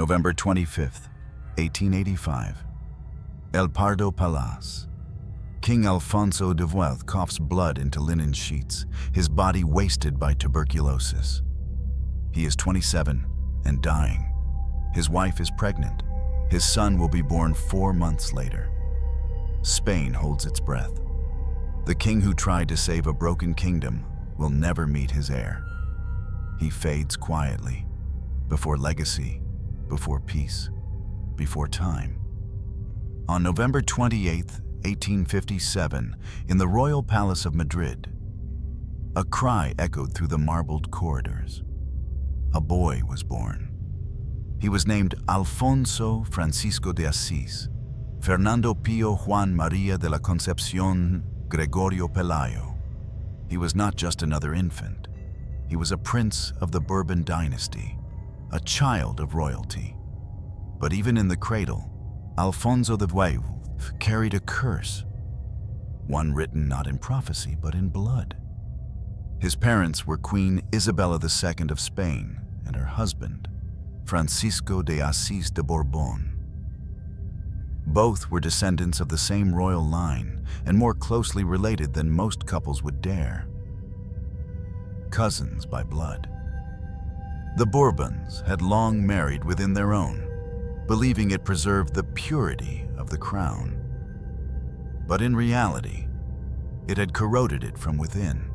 November 25th, 1885. El Pardo Palace. King Alfonso XII coughs blood into linen sheets, his body wasted by tuberculosis. He is 27 and dying. His wife is pregnant. His son will be born 4 months later. Spain holds its breath. The king who tried to save a broken kingdom will never meet his heir. He fades quietly, before legacy, before peace, before time. On November 28, 1857, in the Royal Palace of Madrid, a cry echoed through the marbled corridors. A boy was born. He was named Alfonso Francisco de Asís, Fernando Pío Juan María de la Concepción Gregorio Pelayo. He was not just another infant. He was a prince of the Bourbon dynasty, a child of royalty. But even in the cradle, Alfonso XII carried a curse, one written not in prophecy but in blood. His parents were Queen Isabella II of Spain and her husband, Francisco de Asís de Bourbon. Both were descendants of the same royal line and more closely related than most couples would dare. Cousins by blood. The Bourbons had long married within their own, believing it preserved the purity of the crown. But in reality, it had corroded it from within.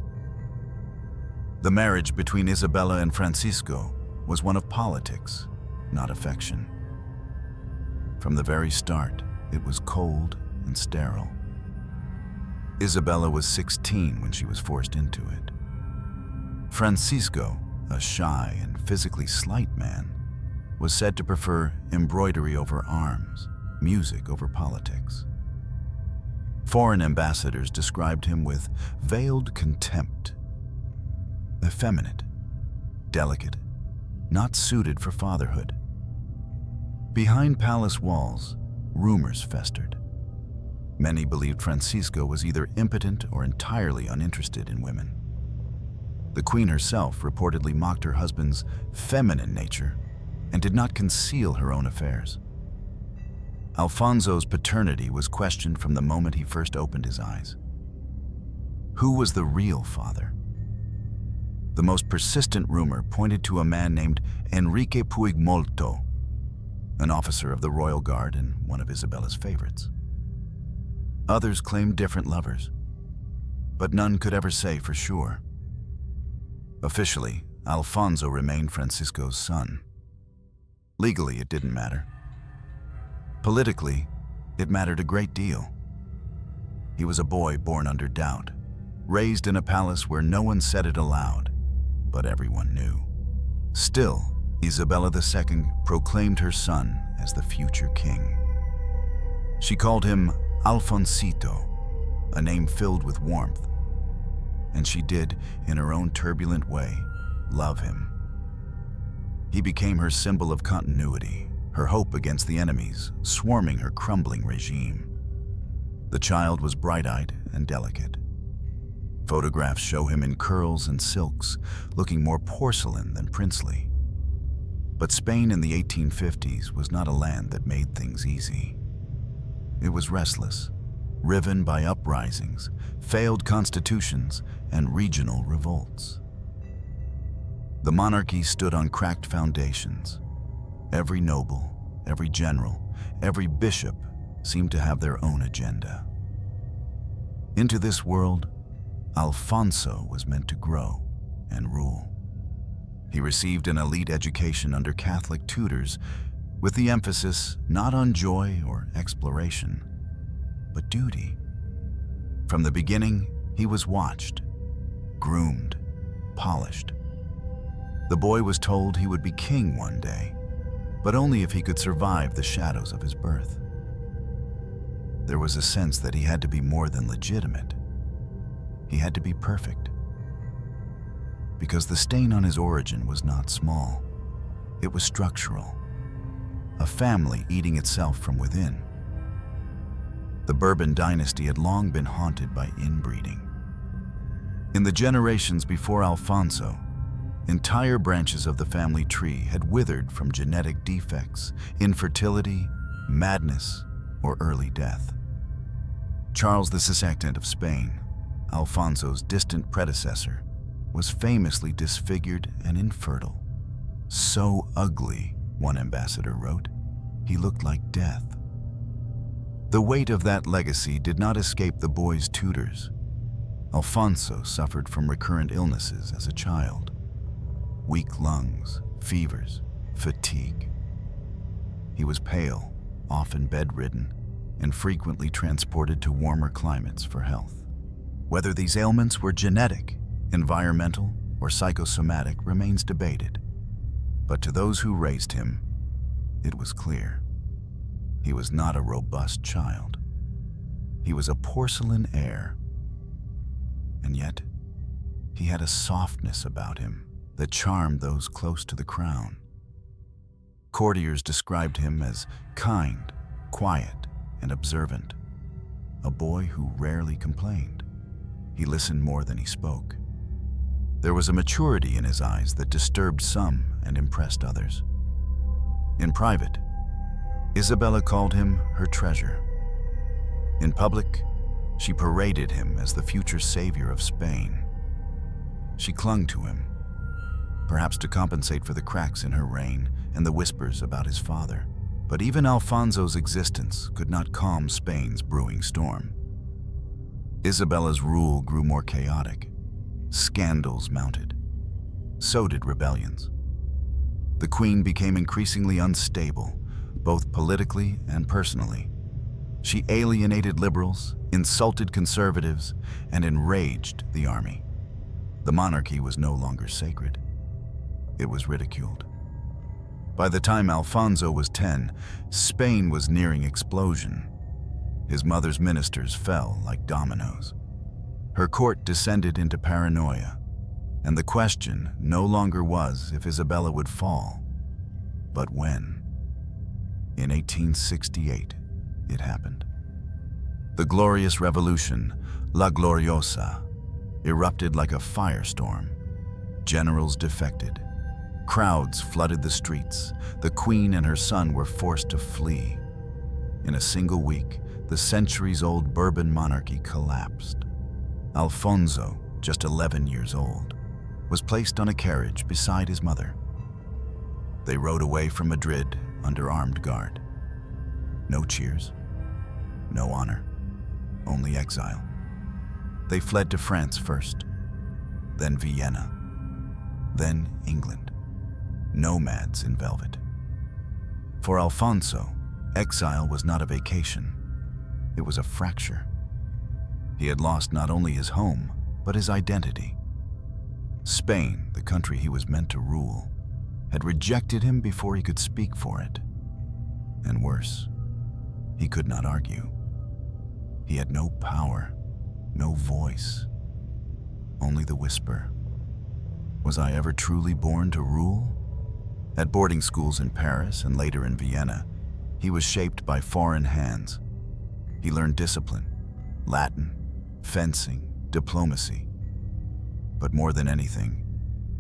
The marriage between Isabella and Francisco was one of politics, not affection. From the very start, it was cold and sterile. Isabella was 16 when she was forced into it. Francisco, a shy and physically slight man, was said to prefer embroidery over arms, music over politics. Foreign ambassadors described him with veiled contempt. Effeminate, delicate, not suited for fatherhood. Behind palace walls, rumors festered. Many believed Francisco was either impotent or entirely uninterested in women. The queen herself reportedly mocked her husband's feminine nature and did not conceal her own affairs. Alfonso's paternity was questioned from the moment he first opened his eyes. Who was the real father? The most persistent rumor pointed to a man named Enrique Puigmolto, an officer of the Royal Guard and one of Isabella's favorites. Others claimed different lovers, but none could ever say for sure. Officially, Alfonso remained Francisco's son. Legally, it didn't matter. Politically, it mattered a great deal. He was a boy born under doubt, raised in a palace where no one said it aloud, but everyone knew. Still, Isabella II proclaimed her son as the future king. She called him Alfonsito, a name filled with warmth, and she did, in her own turbulent way, love him. He became her symbol of continuity, her hope against the enemies swarming her crumbling regime. The child was bright-eyed and delicate. Photographs show him in curls and silks, looking more porcelain than princely. But Spain in the 1850s was not a land that made things easy. It was restless, riven by uprisings, failed constitutions, and regional revolts. The monarchy stood on cracked foundations. Every noble, every general, every bishop seemed to have their own agenda. Into this world, Alfonso was meant to grow and rule. He received an elite education under Catholic tutors, with the emphasis not on joy or exploration, but duty. From the beginning, he was watched, groomed, polished. The boy was told he would be king one day, but only if he could survive the shadows of his birth. There was a sense that he had to be more than legitimate. He had to be perfect. Because the stain on his origin was not small. It was structural. A family eating itself from within. The Bourbon dynasty had long been haunted by inbreeding. In the generations before Alfonso, Entire branches of the family tree had withered from genetic defects, infertility, madness, or early death. Charles II of Spain, Alfonso's distant predecessor, was famously disfigured and infertile. So ugly, one ambassador wrote, he looked like death. The weight of that legacy did not escape the boy's tutors. Alfonso suffered from recurrent illnesses as a child: weak lungs, fevers, fatigue. He was pale, often bedridden, and frequently transported to warmer climates for health. Whether these ailments were genetic, environmental, or psychosomatic remains debated. But to those who raised him, it was clear. He was not a robust child. He was a porcelain heir. And yet, he had a softness about him that charmed those close to the crown. Courtiers described him as kind, quiet, and observant, a boy who rarely complained. He listened more than he spoke. There was a maturity in his eyes that disturbed some and impressed others. In private, Isabella called him her treasure. In public, she paraded him as the future savior of Spain. She clung to him, perhaps to compensate for the cracks in her reign and the whispers about his father. But even Alfonso's existence could not calm Spain's brewing storm. Isabella's rule grew more chaotic. Scandals mounted. So did rebellions. The queen became increasingly unstable, both politically and personally. She alienated liberals, insulted conservatives, and enraged the army. The monarchy was no longer sacred. It was ridiculed. By the time Alfonso was 10, Spain was nearing explosion. His mother's ministers fell like dominoes. Her court descended into paranoia, and the question no longer was if Isabella would fall, but when. In 1868, it happened. The glorious revolution, La Gloriosa, erupted like a firestorm. Generals defected. Crowds flooded the streets. The queen and her son were forced to flee. In a single week, the centuries-old Bourbon monarchy collapsed. Alfonso, just 11 years old, was placed on a carriage beside his mother. They rode away from Madrid under armed guard. No cheers, no honor, only exile. They fled to France first, then Vienna, then England. Nomads in velvet. For Alfonso, exile was not a vacation. It was a fracture. He had lost not only his home, but his identity. Spain, the country he was meant to rule, had rejected him before he could speak for it. And worse, he could not argue. He had no power, no voice, only the whisper. Was I ever truly born to rule? At boarding schools in Paris and later in Vienna, he was shaped by foreign hands. He learned discipline, Latin, fencing, diplomacy. But more than anything,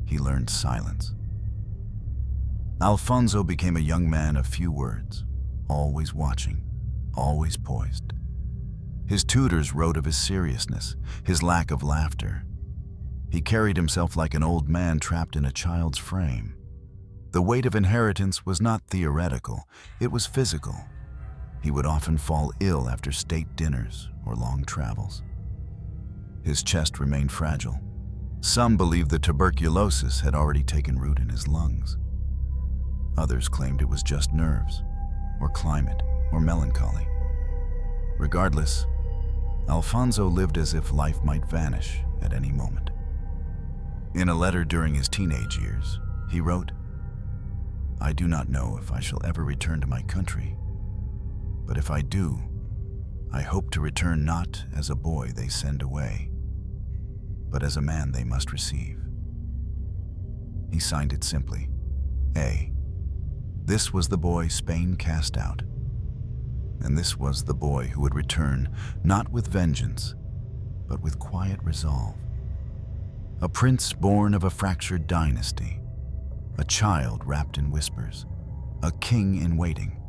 he learned silence. Alfonso became a young man of few words, always watching, always poised. His tutors wrote of his seriousness, his lack of laughter. He carried himself like an old man trapped in a child's frame. The weight of inheritance was not theoretical, it was physical. He would often fall ill after state dinners or long travels. His chest remained fragile. Some believed that tuberculosis had already taken root in his lungs. Others claimed it was just nerves, or climate, or melancholy. Regardless, Alfonso lived as if life might vanish at any moment. In a letter during his teenage years, he wrote, "I do not know if I shall ever return to my country, but if I do, I hope to return not as a boy they send away, but as a man they must receive." He signed it simply, A. This was the boy Spain cast out, and this was the boy who would return not with vengeance, but with quiet resolve. a prince born of a fractured dynasty, a child wrapped in whispers, a king in waiting,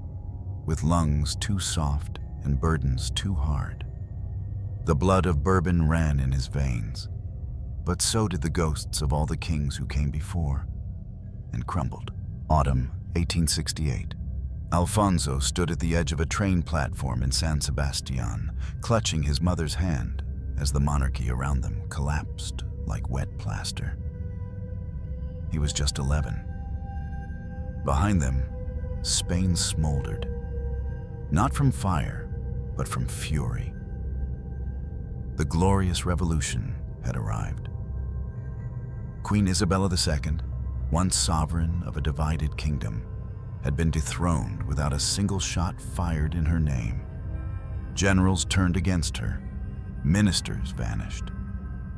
with lungs too soft and burdens too hard. The blood of bourbon ran in his veins, but so did the ghosts of all the kings who came before and crumbled. Autumn 1868. Alfonso stood at the edge of a train platform in San Sebastian, clutching his mother's hand as the monarchy around them collapsed like wet plaster. He was just 11. Behind them, Spain smoldered, not from fire, but from fury. The glorious revolution had arrived. Queen Isabella II, once sovereign of a divided kingdom, had been dethroned without a single shot fired in her name. Generals turned against her. Ministers vanished.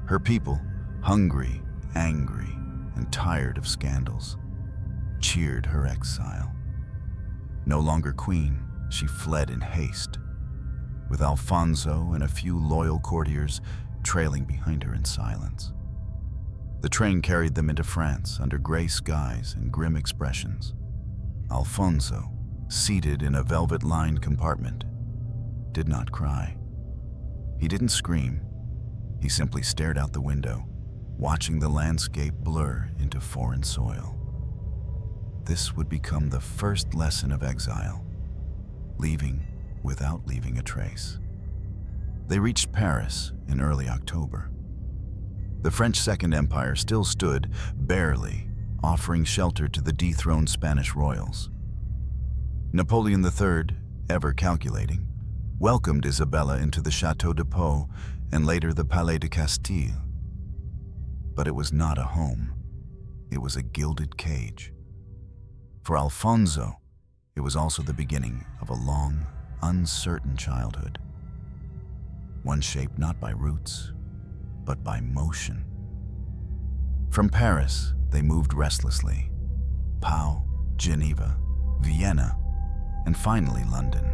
Her people, hungry, angry, and tired of scandals, cheered her exile. No longer queen, she fled in haste, with Alfonso and a few loyal courtiers trailing behind her in silence. The train carried them into France under gray skies and grim expressions. Alfonso, seated in a velvet-lined compartment, did not cry. He didn't scream. He simply stared out the window, watching the landscape blur into foreign soil. This would become the first lesson of exile, leaving without leaving a trace. They reached Paris in early October. The French Second Empire still stood, barely, offering shelter to the dethroned Spanish royals. Napoleon III, ever calculating, welcomed Isabella into the Château de Pau and later the Palais de Castile. But it was not a home. It was a gilded cage. For Alfonso, it was also the beginning of a long, uncertain childhood. One shaped not by roots, but by motion. From Paris, they moved restlessly. Pau, Geneva, Vienna, and finally London.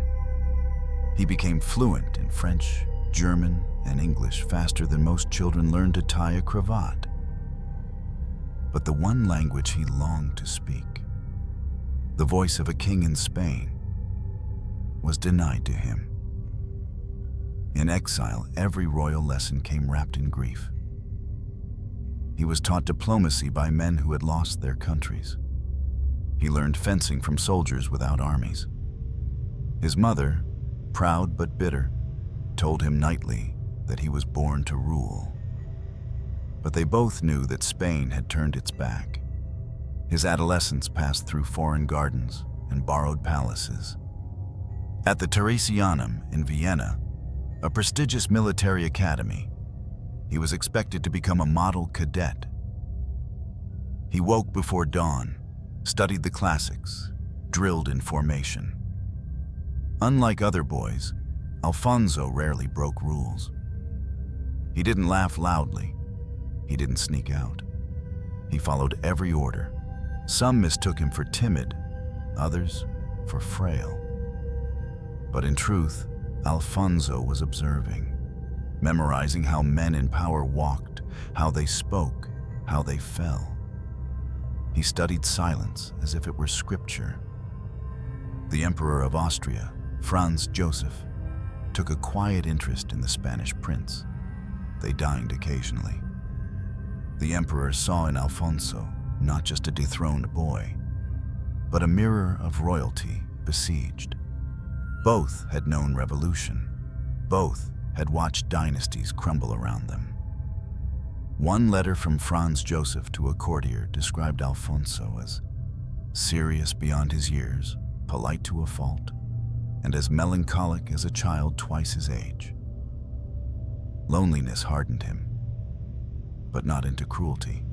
He became fluent in French, German, and English faster than most children learn to tie a cravat. But the one language he longed to speak, the voice of a king in Spain, was denied to him. In exile, every royal lesson came wrapped in grief. He was taught diplomacy by men who had lost their countries. He learned fencing from soldiers without armies. His mother, proud but bitter, told him nightly that he was born to rule. But they both knew that Spain had turned its back. His adolescence passed through foreign gardens and borrowed palaces. At the Theresianum in Vienna, a prestigious military academy, he was expected to become a model cadet. He woke before dawn, studied the classics, drilled in formation. Unlike other boys, Alfonso rarely broke rules. He didn't laugh loudly. He didn't sneak out. He followed every order. Some mistook him for timid, others for frail. But in truth, Alfonso was observing, memorizing how men in power walked, how they spoke, how they fell. He studied silence as if it were scripture. The Emperor of Austria, Franz Joseph, took a quiet interest in the Spanish prince. They dined occasionally. The emperor saw in Alfonso not just a dethroned boy, but a mirror of royalty besieged. Both had known revolution. Both had watched dynasties crumble around them. One letter from Franz Joseph to a courtier described Alfonso as serious beyond his years, polite to a fault, and as melancholic as a child twice his age. Loneliness hardened him, but not into cruelty.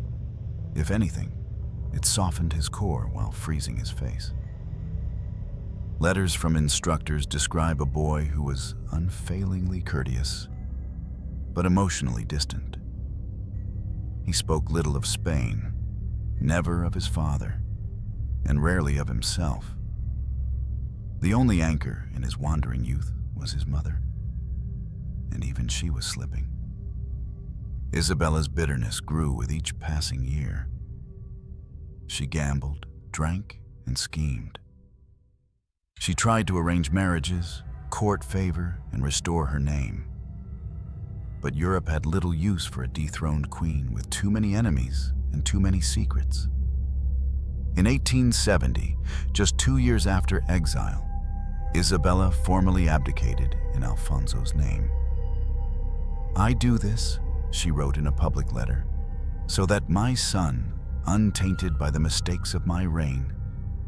If anything, it softened his core while freezing his face. Letters from instructors describe a boy who was unfailingly courteous, but emotionally distant. He spoke little of Spain, never of his father, and rarely of himself. The only anchor in his wandering youth was his mother, and even she was slipping. Isabella's bitterness grew with each passing year. She gambled, drank, and schemed. She tried to arrange marriages, court favor, and restore her name. But Europe had little use for a dethroned queen with too many enemies and too many secrets. In 1870, just 2 years after exile, Isabella formally abdicated in Alfonso's name. "I do this," she wrote in a public letter, "so that my son, untainted by the mistakes of my reign,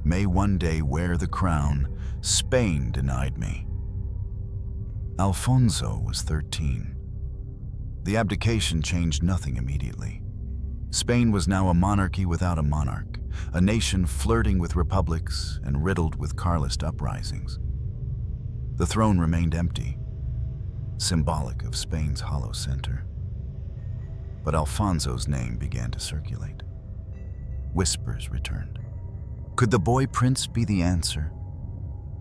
may one day wear the crown Spain denied me." Alfonso was 13. The abdication changed nothing immediately. Spain was now a monarchy without a monarch, a nation flirting with republics and riddled with carlist uprisings. The throne remained empty, symbolic of Spain's hollow center. But Alfonso's name began to circulate. Whispers returned. Could the boy prince be the answer?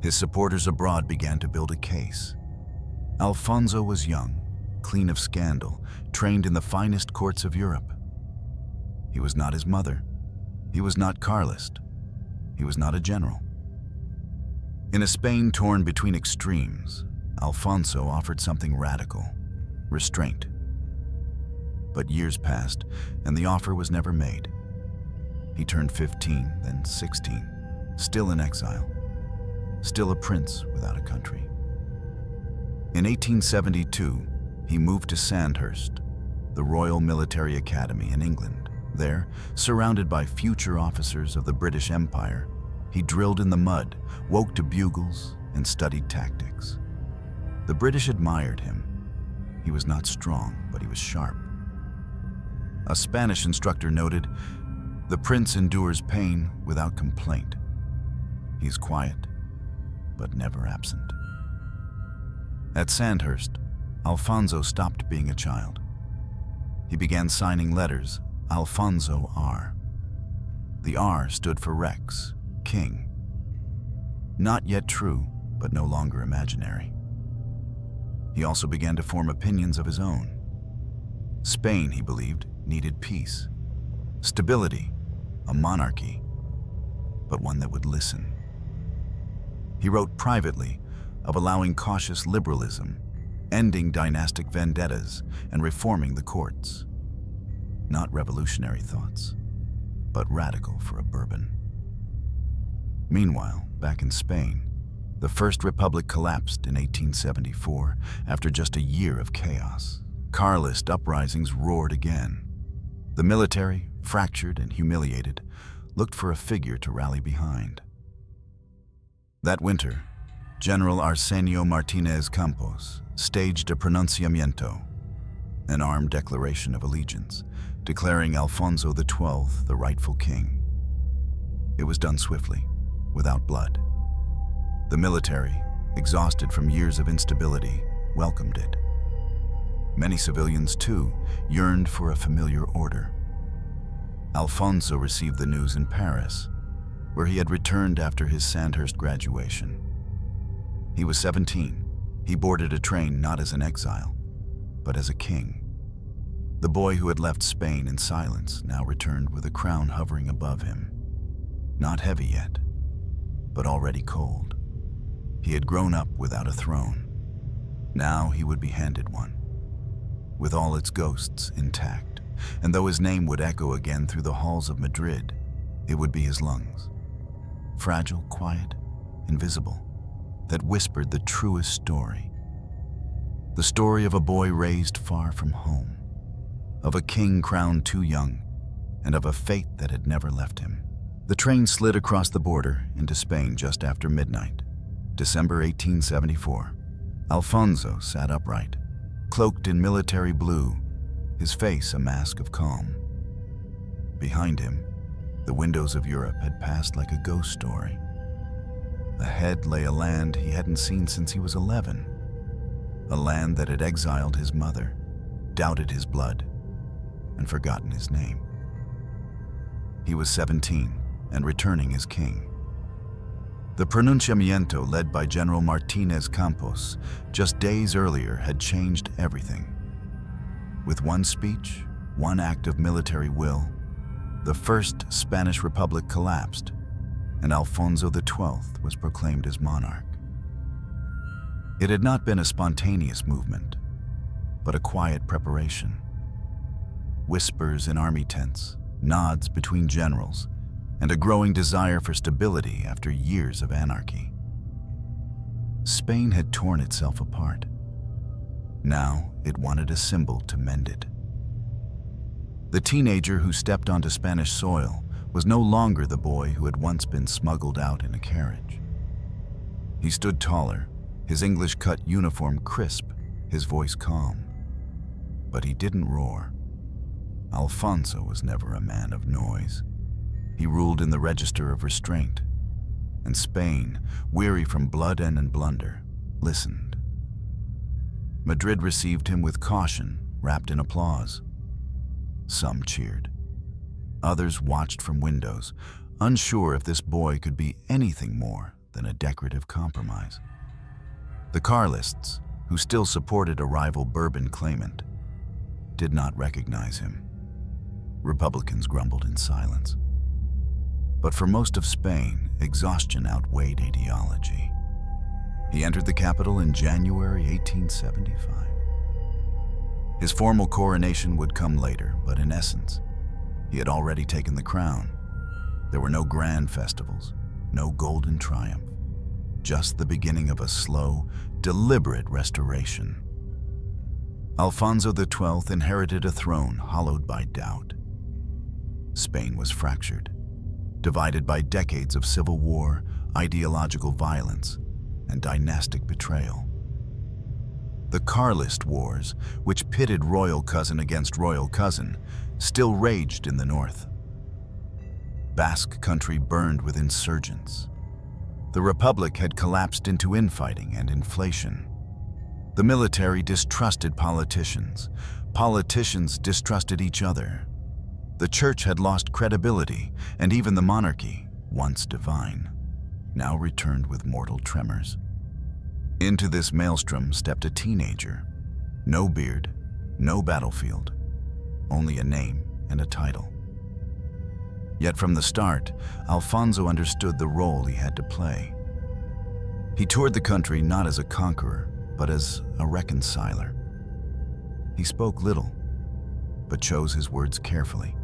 His supporters abroad began to build a case. Alfonso was young, clean of scandal, trained in the finest courts of Europe. He was not his mother. He was not carlist. He was not a general. In a Spain torn between extremes, Alfonso offered something radical: restraint. But years passed, and the offer was never made. He turned 15, then 16, still in exile, still a prince without a country. In 1872, he moved to Sandhurst, the Royal Military Academy in England. There, surrounded by future officers of the British Empire, he drilled in the mud, woke to bugles, and studied tactics. The British admired him. He was not strong, but he was sharp. A Spanish instructor noted, "The prince endures pain without complaint. He's quiet, but never absent." At Sandhurst, Alfonso stopped being a child. He began signing letters, Alfonso R. The R stood for Rex, king. Not yet true, but no longer imaginary. He also began to form opinions of his own. Spain, he believed, needed peace, stability, a monarchy, but one that would listen. He wrote privately of allowing cautious liberalism, ending dynastic vendettas, and reforming the courts. Not revolutionary thoughts, but radical for a bourbon. Meanwhile, back in Spain, the First Republic collapsed in 1874 after just a year of chaos. Carlist uprisings roared again. The military, fractured and humiliated, looked for a figure to rally behind. That winter, General Arsenio Martinez Campos staged a pronunciamiento, an armed declaration of allegiance, declaring Alfonso XII the rightful king. It was done swiftly, without blood. The military, exhausted from years of instability, welcomed it. Many civilians, too, yearned for a familiar order. Alfonso received the news in Paris, where he had returned after his Sandhurst graduation. He was 17. He boarded a train not as an exile, but as a king. The boy who had left Spain in silence now returned with a crown hovering above him. Not heavy yet, but already cold. He had grown up without a throne. Now he would be handed one, with all its ghosts intact. And though his name would echo again through the halls of Madrid, it would be his lungs. Fragile, quiet, invisible, that whispered the truest story. The story of a boy raised far from home, of a king crowned too young, and of a fate that had never left him. The train slid across the border into Spain just after midnight, December 1874. Alfonso sat upright, cloaked in military blue, his face a mask of calm. Behind him, the windows of Europe had passed like a ghost story. Ahead lay a land he hadn't seen since he was 11, a land that had exiled his mother, doubted his blood, and forgotten his name. He was 17 and returning as king. The pronunciamiento led by General Martinez Campos just days earlier had changed everything. With one speech, one act of military will, the First Spanish Republic collapsed, and Alfonso XII was proclaimed as monarch. It had not been a spontaneous movement, but a quiet preparation. Whispers in army tents, nods between generals, and a growing desire for stability after years of anarchy. Spain had torn itself apart. Now it wanted a symbol to mend it. The teenager who stepped onto Spanish soil was no longer the boy who had once been smuggled out in a carriage. He stood taller, his English-cut uniform crisp, his voice calm. But he didn't roar. Alfonso was never a man of noise. He ruled in the register of restraint, and Spain, weary from blood and blunder, listened. Madrid received him with caution, wrapped in applause. Some cheered. Others watched from windows, unsure if this boy could be anything more than a decorative compromise. The carlists, who still supported a rival Bourbon claimant, did not recognize him. Republicans grumbled in silence. But for most of Spain, exhaustion outweighed ideology. He entered the capital in January 1875. His formal coronation would come later, but in essence, he had already taken the crown. There were no grand festivals, no golden triumph, just the beginning of a slow, deliberate restoration. Alfonso XII inherited a throne hollowed by doubt. Spain was fractured, divided by decades of civil war, ideological violence, and dynastic betrayal. The Carlist Wars, which pitted royal cousin against royal cousin, still raged in the north. Basque country burned with insurgents. The Republic had collapsed into infighting and inflation. The military distrusted politicians. Politicians distrusted each other. The church had lost credibility, and even the monarchy, once divine, now returned with mortal tremors. Into this maelstrom stepped a teenager. No beard, no battlefield, only a name and a title. Yet from the start, Alfonso understood the role he had to play. He toured the country not as a conqueror, but as a reconciler. He spoke little, but chose his words carefully.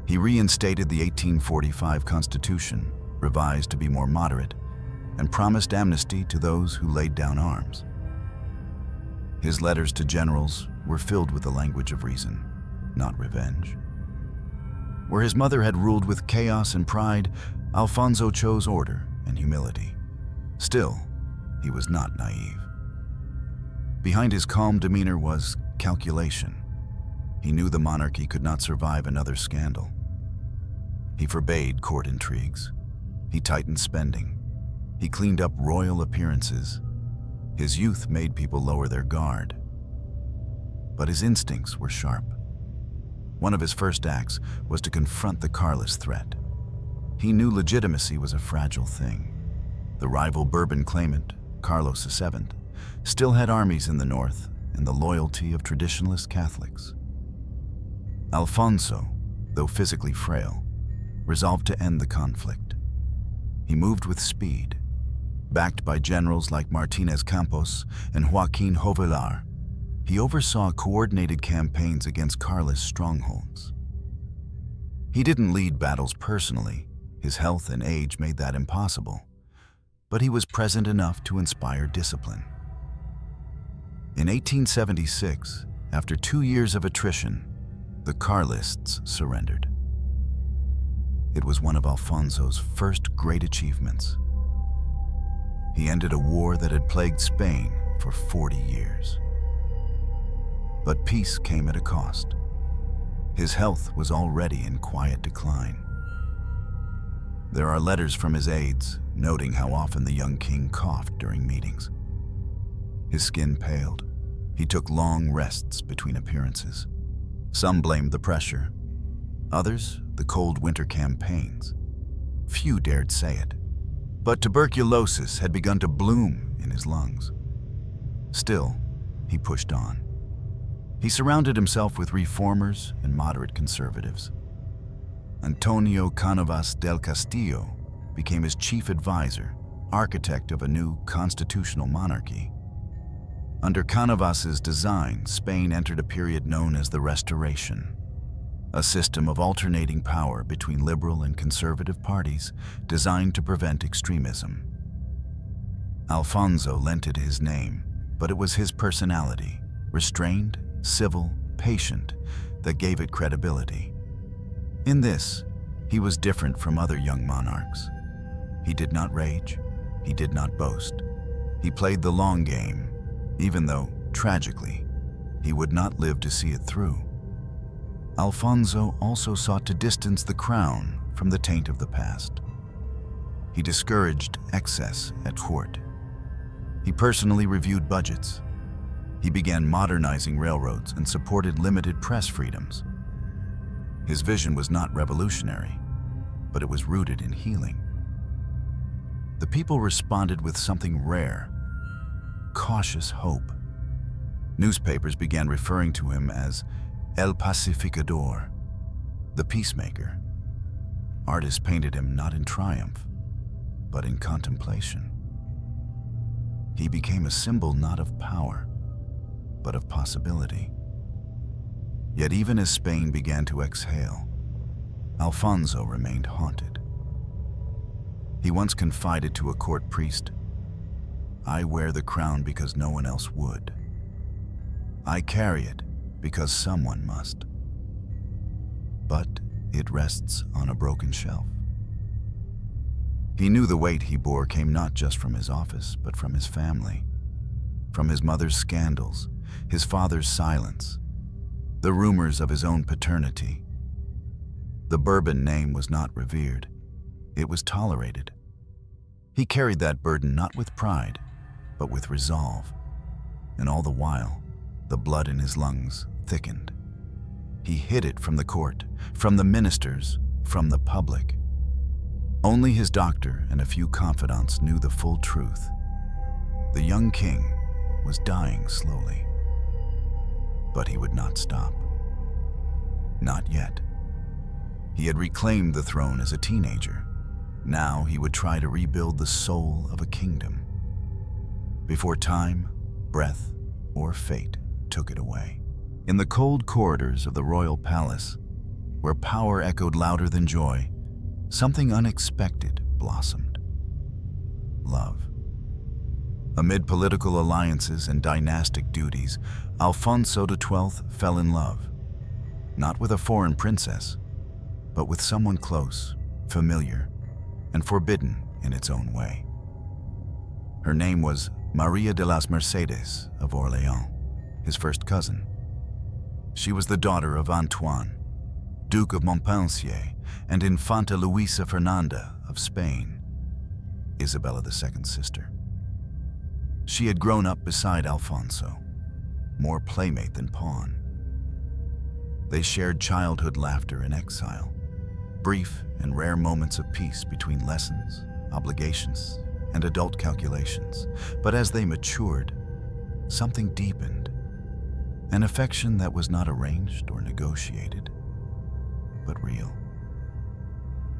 He reinstated the 1845 Constitution, revised to be more moderate, and promised amnesty to those who laid down arms. His letters to generals were filled with the language of reason, not revenge. Where his mother had ruled with chaos and pride, Alfonso chose order and humility. Still, he was not naive. Behind his calm demeanor was calculation. He knew the monarchy could not survive another scandal. He forbade court intrigues. He tightened spending. He cleaned up royal appearances. His youth made people lower their guard. But his instincts were sharp. One of his first acts was to confront the Carlist threat. He knew legitimacy was a fragile thing. The rival Bourbon claimant, Carlos VII, still had armies in the north and the loyalty of traditionalist Catholics. Alfonso, though physically frail, resolved to end the conflict. He moved with speed. Backed by generals like Martínez Campos and Joaquín Jovelar, he oversaw coordinated campaigns against Carlist strongholds. He didn't lead battles personally. His health and age made that impossible. But he was present enough to inspire discipline. In 1876, after 2 years of attrition, the Carlists surrendered. It was one of Alfonso's first great achievements. He ended a war that had plagued Spain for 40 years. But peace came at a cost. His health was already in quiet decline. There are letters from his aides noting how often the young king coughed during meetings. His skin paled. He took long rests between appearances. Some blamed the pressure. Others, the cold winter campaigns. Few dared say it. But tuberculosis had begun to bloom in his lungs. Still, he pushed on. He surrounded himself with reformers and moderate conservatives. Antonio Cánovas del Castillo became his chief advisor, architect of a new constitutional monarchy. Under Cánovas's design, Spain entered a period known as the Restoration, a system of alternating power between liberal and conservative parties designed to prevent extremism. Alfonso lent it his name, but it was his personality, restrained, civil, patient, that gave it credibility. In this, he was different from other young monarchs. He did not rage, he did not boast. He played the long game, even though, tragically, he would not live to see it through. Alfonso also sought to distance the crown from the taint of the past. He discouraged excess at court. He personally reviewed budgets. He began modernizing railroads and supported limited press freedoms. His vision was not revolutionary, but it was rooted in healing. The people responded with something rare, cautious hope. Newspapers began referring to him as El Pacificador, the peacemaker. Artists painted him not in triumph, but in contemplation. He became a symbol not of power, but of possibility. Yet even as Spain began to exhale, Alfonso remained haunted. He once confided to a court priest, "I wear the crown because no one else would. I carry it because someone must. But it rests on a broken shelf." He knew the weight he bore came not just from his office, but from his family, from his mother's scandals, his father's silence, the rumors of his own paternity. The Bourbon name was not revered, it was tolerated. He carried that burden not with pride, but with resolve. And all the while, the blood in his lungs thickened. He hid it from the court, from the ministers, from the public. Only his doctor and a few confidants knew the full truth. The young king was dying slowly. But he would not stop. Not yet. He had reclaimed the throne as a teenager. Now he would try to rebuild the soul of a kingdom before time, breath, or fate took it away. In the cold corridors of the royal palace, where power echoed louder than joy, something unexpected blossomed. Love. Amid political alliances and dynastic duties, Alfonso XII fell in love, not with a foreign princess, but with someone close, familiar, and forbidden in its own way. Her name was Maria de las Mercedes of Orleans, his first cousin. She was the daughter of Antoine, Duke of Montpensier, and Infanta Luisa Fernanda of Spain, Isabella II's sister. She had grown up beside Alfonso, more playmate than pawn. They shared childhood laughter in exile, brief and rare moments of peace between lessons, obligations, and adult calculations. But as they matured, something deepened, an affection that was not arranged or negotiated, but real.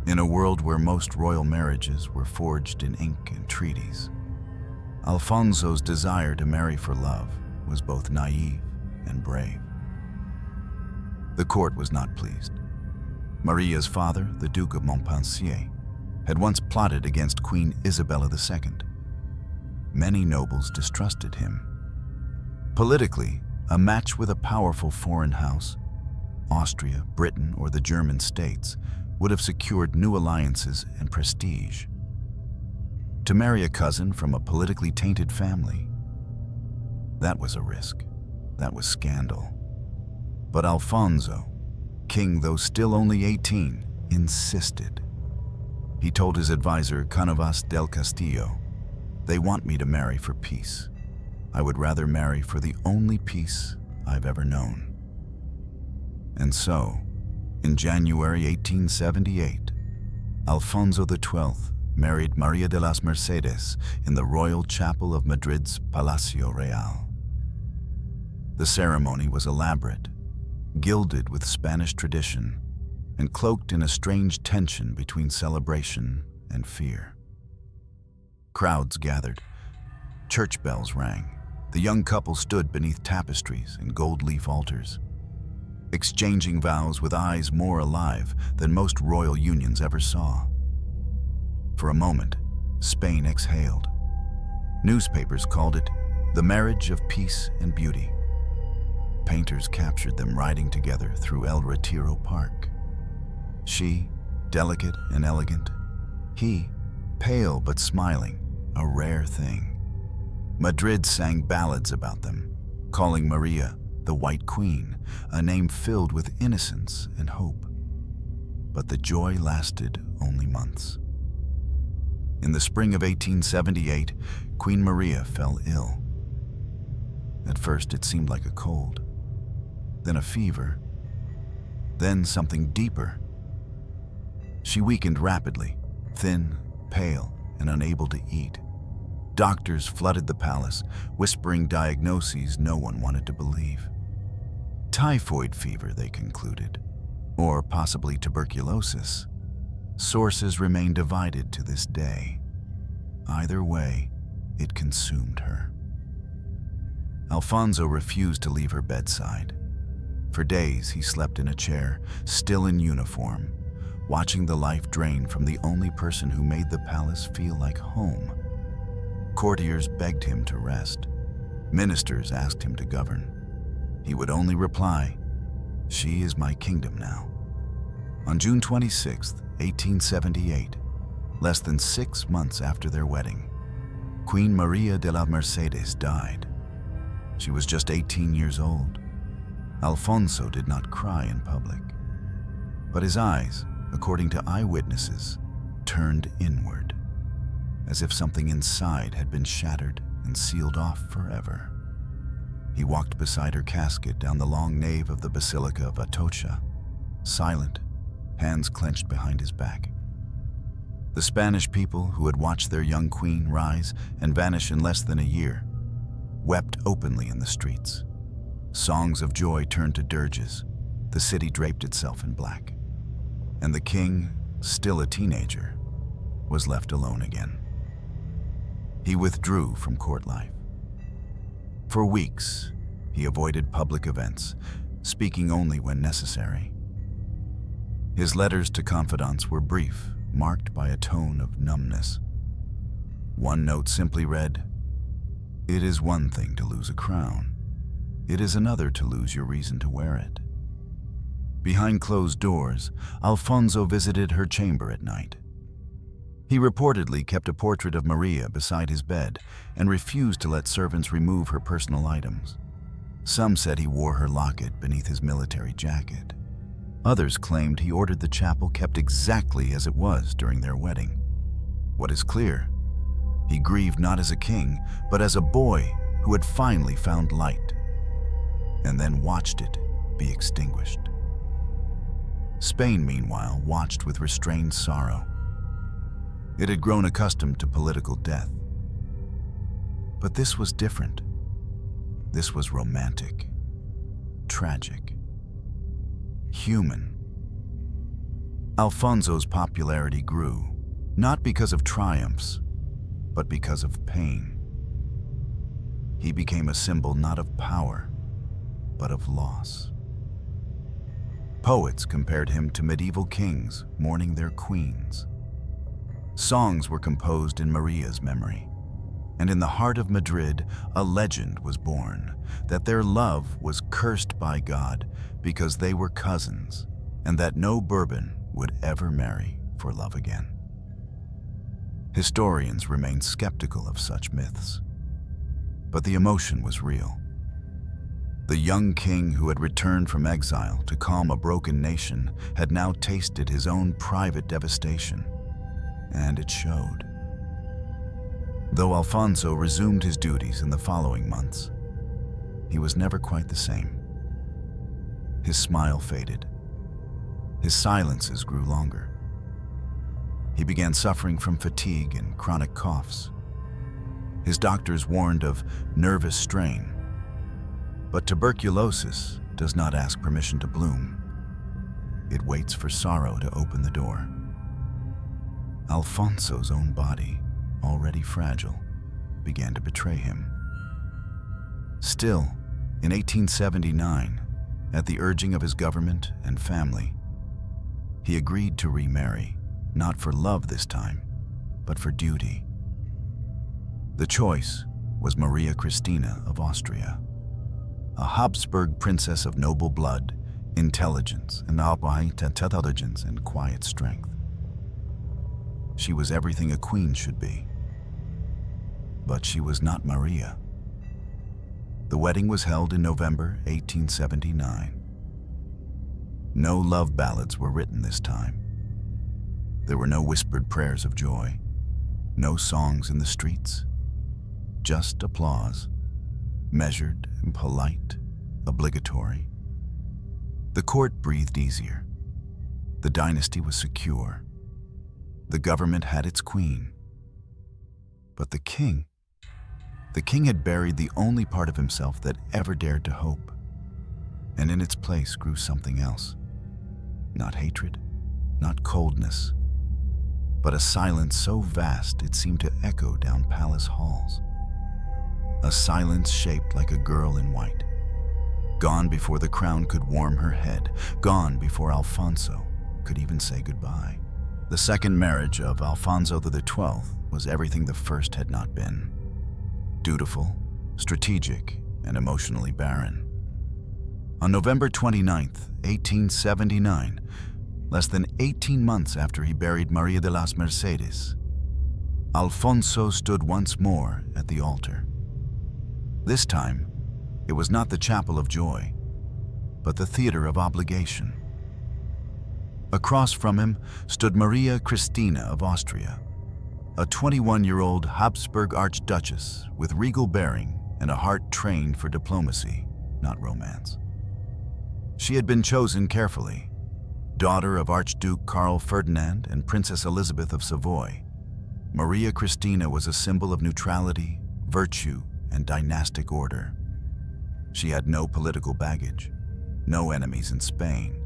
In a world where most royal marriages were forged in ink and treaties, Alfonso's desire to marry for love was both naive and brave. The court was not pleased. Maria's father, the Duke of Montpensier, had once plotted against Queen Isabella II. Many nobles distrusted him. Politically, a match with a powerful foreign house, Austria, Britain, or the German states, would have secured new alliances and prestige. To marry a cousin from a politically tainted family, that was a risk. That was scandal. But Alfonso, king though still only 18, insisted. He told his advisor, Cánovas del Castillo, "They want me to marry for peace. I would rather marry for the only peace I've ever known." And so, in January 1878, Alfonso XII married Maria de las Mercedes in the royal chapel of Madrid's Palacio Real. The ceremony was elaborate, gilded with Spanish tradition, and cloaked in a strange tension between celebration and fear. Crowds gathered. Church bells rang. The young couple stood beneath tapestries and gold leaf altars, exchanging vows with eyes more alive than most royal unions ever saw. For a moment, Spain exhaled. Newspapers called it the marriage of peace and beauty. Painters captured them riding together through El Retiro Park. She, delicate and elegant. He, pale but smiling, a rare thing. Madrid sang ballads about them, calling Maria the White Queen, a name filled with innocence and hope. But the joy lasted only months. In the spring of 1878, Queen Maria fell ill. At first, it seemed like a cold, then a fever, then something deeper. She weakened rapidly, thin, pale, and unable to eat. Doctors flooded the palace, whispering diagnoses no one wanted to believe. Typhoid fever, they concluded, or possibly tuberculosis. Sources remain divided to this day. Either way, it consumed her. Alfonso refused to leave her bedside. For days, he slept in a chair, still in uniform, watching the life drain from the only person who made the palace feel like home. Courtiers begged him to rest. Ministers asked him to govern. He would only reply, "She is my kingdom now." On June 26, 1878, less than 6 months after their wedding, Queen Maria de la Mercedes died. She was just 18 years old. Alfonso did not cry in public, but his eyes, according to eyewitnesses, turned inward, as if something inside had been shattered and sealed off forever. He walked beside her casket down the long nave of the Basilica of Atocha, silent, hands clenched behind his back. The Spanish people, who had watched their young queen rise and vanish in less than a year, wept openly in the streets. Songs of joy turned to dirges. The city draped itself in black. And the king, still a teenager, was left alone again. He withdrew from court life. For weeks, he avoided public events, speaking only when necessary. His letters to confidants were brief, marked by a tone of numbness. One note simply read, "It is one thing to lose a crown. It is another to lose your reason to wear it." Behind closed doors, Alfonso visited her chamber at night. He reportedly kept a portrait of Maria beside his bed and refused to let servants remove her personal items. Some said he wore her locket beneath his military jacket. Others claimed he ordered the chapel kept exactly as it was during their wedding. What is clear, he grieved not as a king, but as a boy who had finally found light, and then watched it be extinguished. Spain, meanwhile, watched with restrained sorrow. It had grown accustomed to political death. But this was different. This was romantic, tragic, human. Alfonso's popularity grew, not because of triumphs, but because of pain. He became a symbol not of power, but of loss. Poets compared him to medieval kings mourning their queens. Songs were composed in Maria's memory, and in the heart of Madrid, a legend was born that their love was cursed by God because they were cousins, and that no Bourbon would ever marry for love again. Historians remain skeptical of such myths, but the emotion was real. The young king who had returned from exile to calm a broken nation had now tasted his own private devastation, and it showed. Though Alfonso resumed his duties in the following months, he was never quite the same. His smile faded. His silences grew longer. He began suffering from fatigue and chronic coughs. His doctors warned of nervous strain, But tuberculosis does not ask permission to bloom. It waits for sorrow to open the door. Alfonso's own body, already fragile, began to betray him. Still, in 1879, at the urging of his government and family, he agreed to remarry, not for love this time, but for duty. The choice was Maria Christina of Austria, a Habsburg princess of noble blood, intelligence, and quiet strength. She was everything a queen should be. But she was not Maria. The wedding was held in November 1879. No love ballads were written this time. There were no whispered prayers of joy, no songs in the streets, just applause, measured and polite, obligatory. The court breathed easier. The dynasty was secure. The government had its queen. But the king had buried the only part of himself that ever dared to hope. And in its place grew something else. Not hatred, not coldness, but a silence so vast it seemed to echo down palace halls. A silence shaped like a girl in white, gone before the crown could warm her head, gone before Alfonso could even say goodbye. The second marriage of Alfonso XII was everything the first had not been. Dutiful, strategic, and emotionally barren. On November 29, 1879, less than 18 months after he buried Maria de las Mercedes, Alfonso stood once more at the altar. This time, it was not the chapel of joy, but the theater of obligation. Across from him stood Maria Christina of Austria, a 21-year-old Habsburg archduchess with regal bearing and a heart trained for diplomacy, not romance. She had been chosen carefully, daughter of Archduke Karl Ferdinand and Princess Elizabeth of Savoy. Maria Christina was a symbol of neutrality, virtue, and dynastic order. She had no political baggage, no enemies in Spain,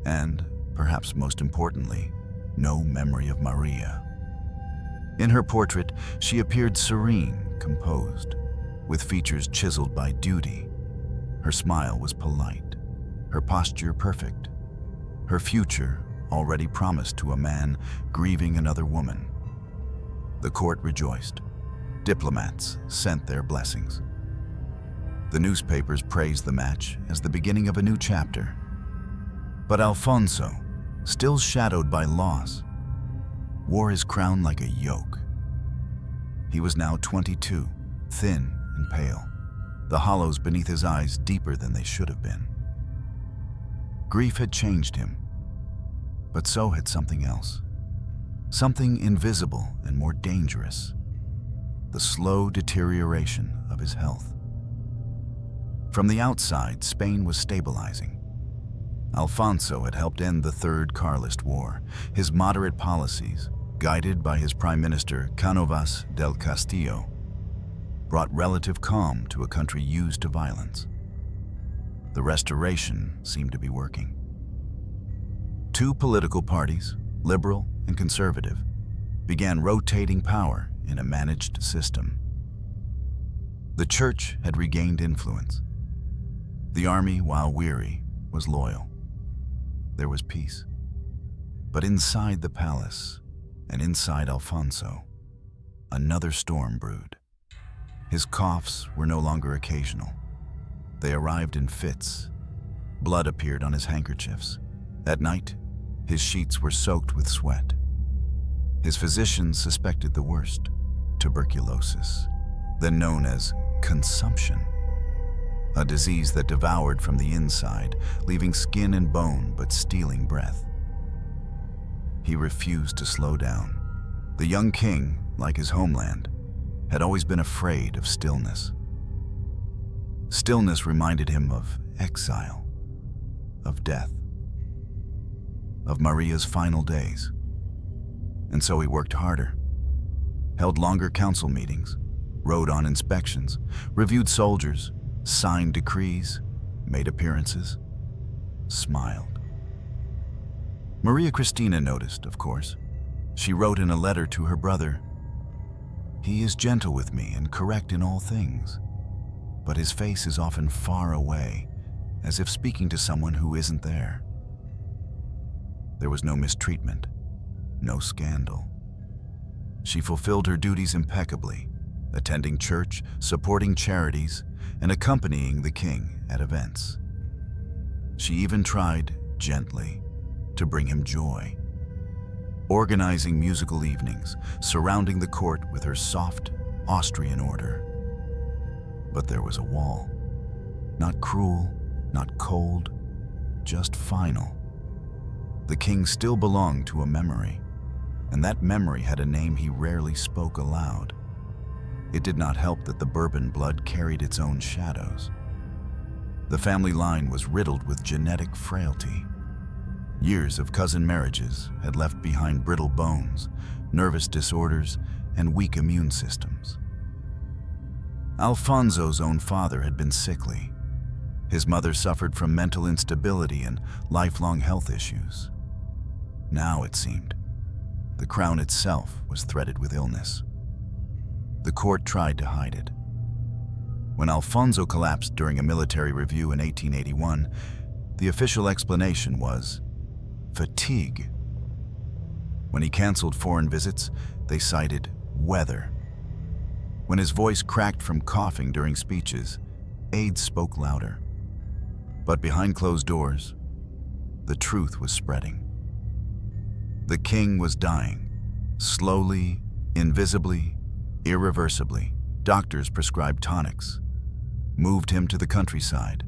and, perhaps most importantly, no memory of Maria. In her portrait, she appeared serene, composed, with features chiseled by duty. Her smile was polite, her posture perfect, her future already promised to a man grieving another woman. The court rejoiced. Diplomats sent their blessings. The newspapers praised the match as the beginning of a new chapter. But Alfonso, still shadowed by loss, wore his crown like a yoke. He was now 22, thin and pale, the hollows beneath his eyes deeper than they should have been. Grief had changed him, but so had something else. Something invisible and more dangerous. The slow deterioration of his health. From the outside, Spain was stabilizing. Alfonso had helped end the Third Carlist War. His moderate policies, guided by his Prime Minister Cánovas del Castillo, brought relative calm to a country used to violence. The restoration seemed to be working. Two political parties, liberal and conservative, began rotating power in a managed system. The church had regained influence. The army, while weary, was loyal. There was peace. But inside the palace, and inside Alfonso, another storm brewed. His coughs were no longer occasional. They arrived in fits. Blood appeared on his handkerchiefs. At night, his sheets were soaked with sweat. His physicians suspected the worst, tuberculosis, then known as consumption, a disease that devoured from the inside, leaving skin and bone but stealing breath. He refused to slow down. The young king, like his homeland, had always been afraid of stillness. Stillness reminded him of exile, of death, of Maria's final days. And so he worked harder, held longer council meetings, rode on inspections, reviewed soldiers, signed decrees, made appearances, smiled. Maria Cristina noticed, of course. She wrote in a letter to her brother, "He is gentle with me and correct in all things, but his face is often far away, as if speaking to someone who isn't there." There was no mistreatment, no scandal. She fulfilled her duties impeccably, attending church, supporting charities, and accompanying the king at events. She even tried, gently, to bring him joy, organizing musical evenings, surrounding the court with her soft, Austrian order. But there was a wall. Not cruel, not cold, just final. The king still belonged to a memory, and that memory had a name he rarely spoke aloud. It did not help that the Bourbon blood carried its own shadows. The family line was riddled with genetic frailty. Years of cousin marriages had left behind brittle bones, nervous disorders, and weak immune systems. Alfonso's own father had been sickly. His mother suffered from mental instability and lifelong health issues. Now, it seemed, the crown itself was threaded with illness. The court tried to hide it. When Alfonso collapsed during a military review in 1881, the official explanation was fatigue. When he canceled foreign visits, they cited weather. When his voice cracked from coughing during speeches, aides spoke louder. But behind closed doors, the truth was spreading. The king was dying, slowly, invisibly, irreversibly. Doctors prescribed tonics, moved him to the countryside,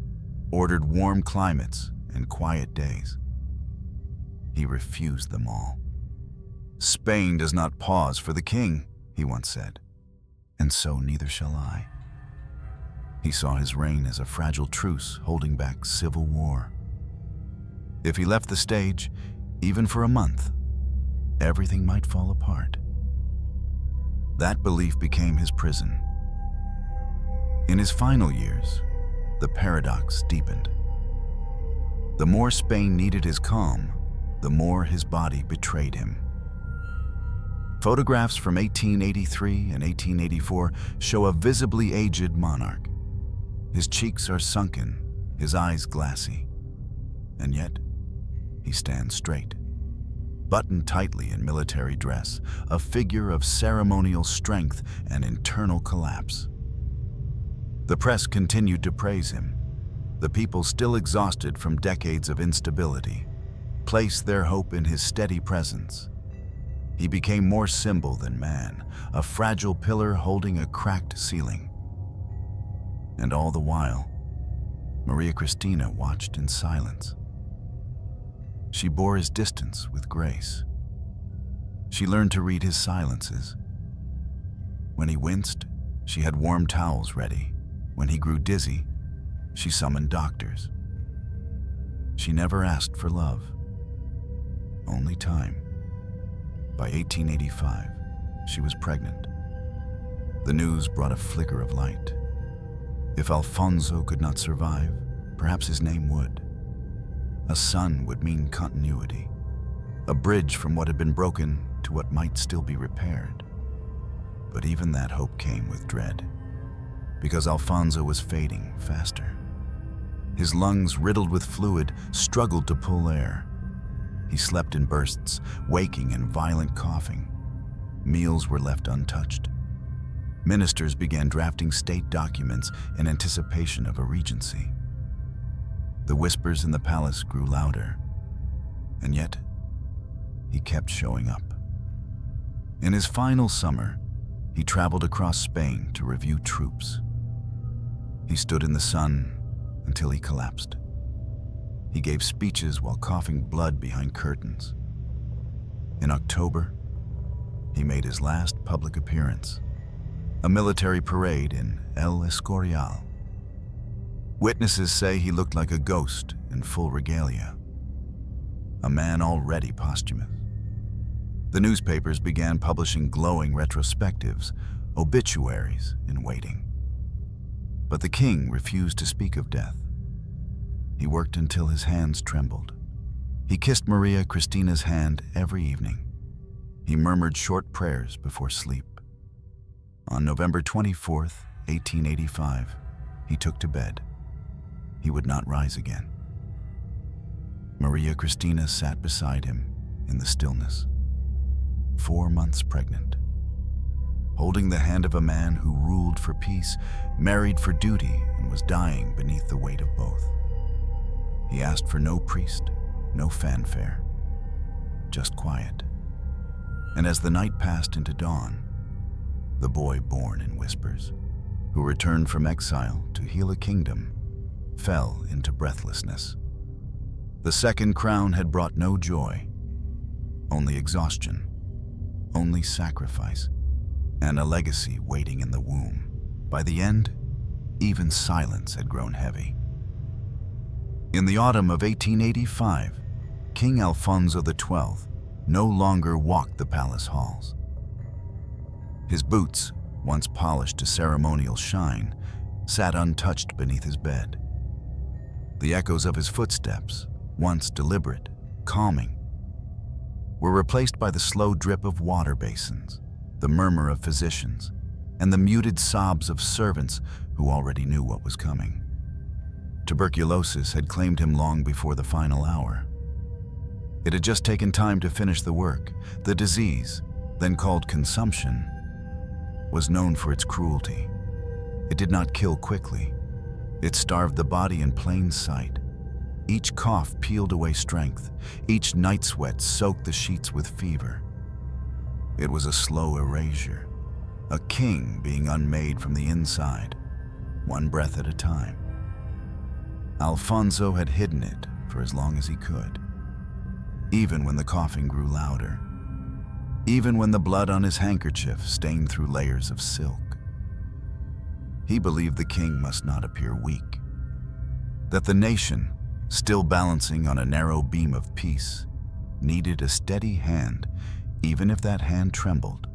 ordered warm climates and quiet days. He refused them all. "Spain does not pause for the king," he once said, "and so neither shall I." He saw his reign as a fragile truce holding back civil war. If he left the stage, even for a month, everything might fall apart. That belief became his prison. In his final years, the paradox deepened. The more Spain needed his calm, the more his body betrayed him. Photographs from 1883 and 1884 show a visibly aged monarch. His cheeks are sunken, his eyes glassy, and yet he stands straight, buttoned tightly in military dress, a figure of ceremonial strength and internal collapse. The press continued to praise him. The people, still exhausted from decades of instability, placed their hope in his steady presence. He became more symbol than man, a fragile pillar holding a cracked ceiling. And all the while, Maria Cristina watched in silence. She bore his distance with grace. She learned to read his silences. When he winced, she had warm towels ready. When he grew dizzy, she summoned doctors. She never asked for love, only time. By 1885, she was pregnant. The news brought a flicker of light. If Alfonso could not survive, perhaps his name would. A son would mean continuity, a bridge from what had been broken to what might still be repaired. But even that hope came with dread, because Alfonso was fading faster. His lungs, riddled with fluid, struggled to pull air. He slept in bursts, waking in violent coughing. Meals were left untouched. Ministers began drafting state documents in anticipation of a regency. The whispers in the palace grew louder, and yet he kept showing up. In his final summer, he traveled across Spain to review troops. He stood in the sun until he collapsed. He gave speeches while coughing blood behind curtains. In October, he made his last public appearance, a military parade in El Escorial. Witnesses say he looked like a ghost in full regalia, a man already posthumous. The newspapers began publishing glowing retrospectives, obituaries in waiting. But the king refused to speak of death. He worked until his hands trembled. He kissed Maria Christina's hand every evening. He murmured short prayers before sleep. On November 24th, 1885, he took to bed. He would not rise again. Maria Christina sat beside him in the stillness, 4 months pregnant, holding the hand of a man who ruled for peace, married for duty, and was dying beneath the weight of both. He asked for no priest, no fanfare, just quiet. And as the night passed into dawn, the boy born in whispers, who returned from exile to heal a kingdom, fell into breathlessness. The second crown had brought no joy, only exhaustion, only sacrifice, and a legacy waiting in the womb. By the end, even silence had grown heavy. In the autumn of 1885, King Alfonso XII no longer walked the palace halls. His boots, once polished to ceremonial shine, sat untouched beneath his bed. The echoes of his footsteps, once deliberate, calming, were replaced by the slow drip of water basins, the murmur of physicians, and the muted sobs of servants who already knew what was coming. Tuberculosis had claimed him long before the final hour. It had just taken time to finish the work. The disease, then called consumption, was known for its cruelty. It did not kill quickly. It starved the body in plain sight. Each cough peeled away strength. Each night sweat soaked the sheets with fever. It was a slow erasure, a king being unmade from the inside, one breath at a time. Alfonso had hidden it for as long as he could, even when the coughing grew louder, even when the blood on his handkerchief stained through layers of silk. He believed the king must not appear weak, that the nation, still balancing on a narrow beam of peace, needed a steady hand, even if that hand trembled.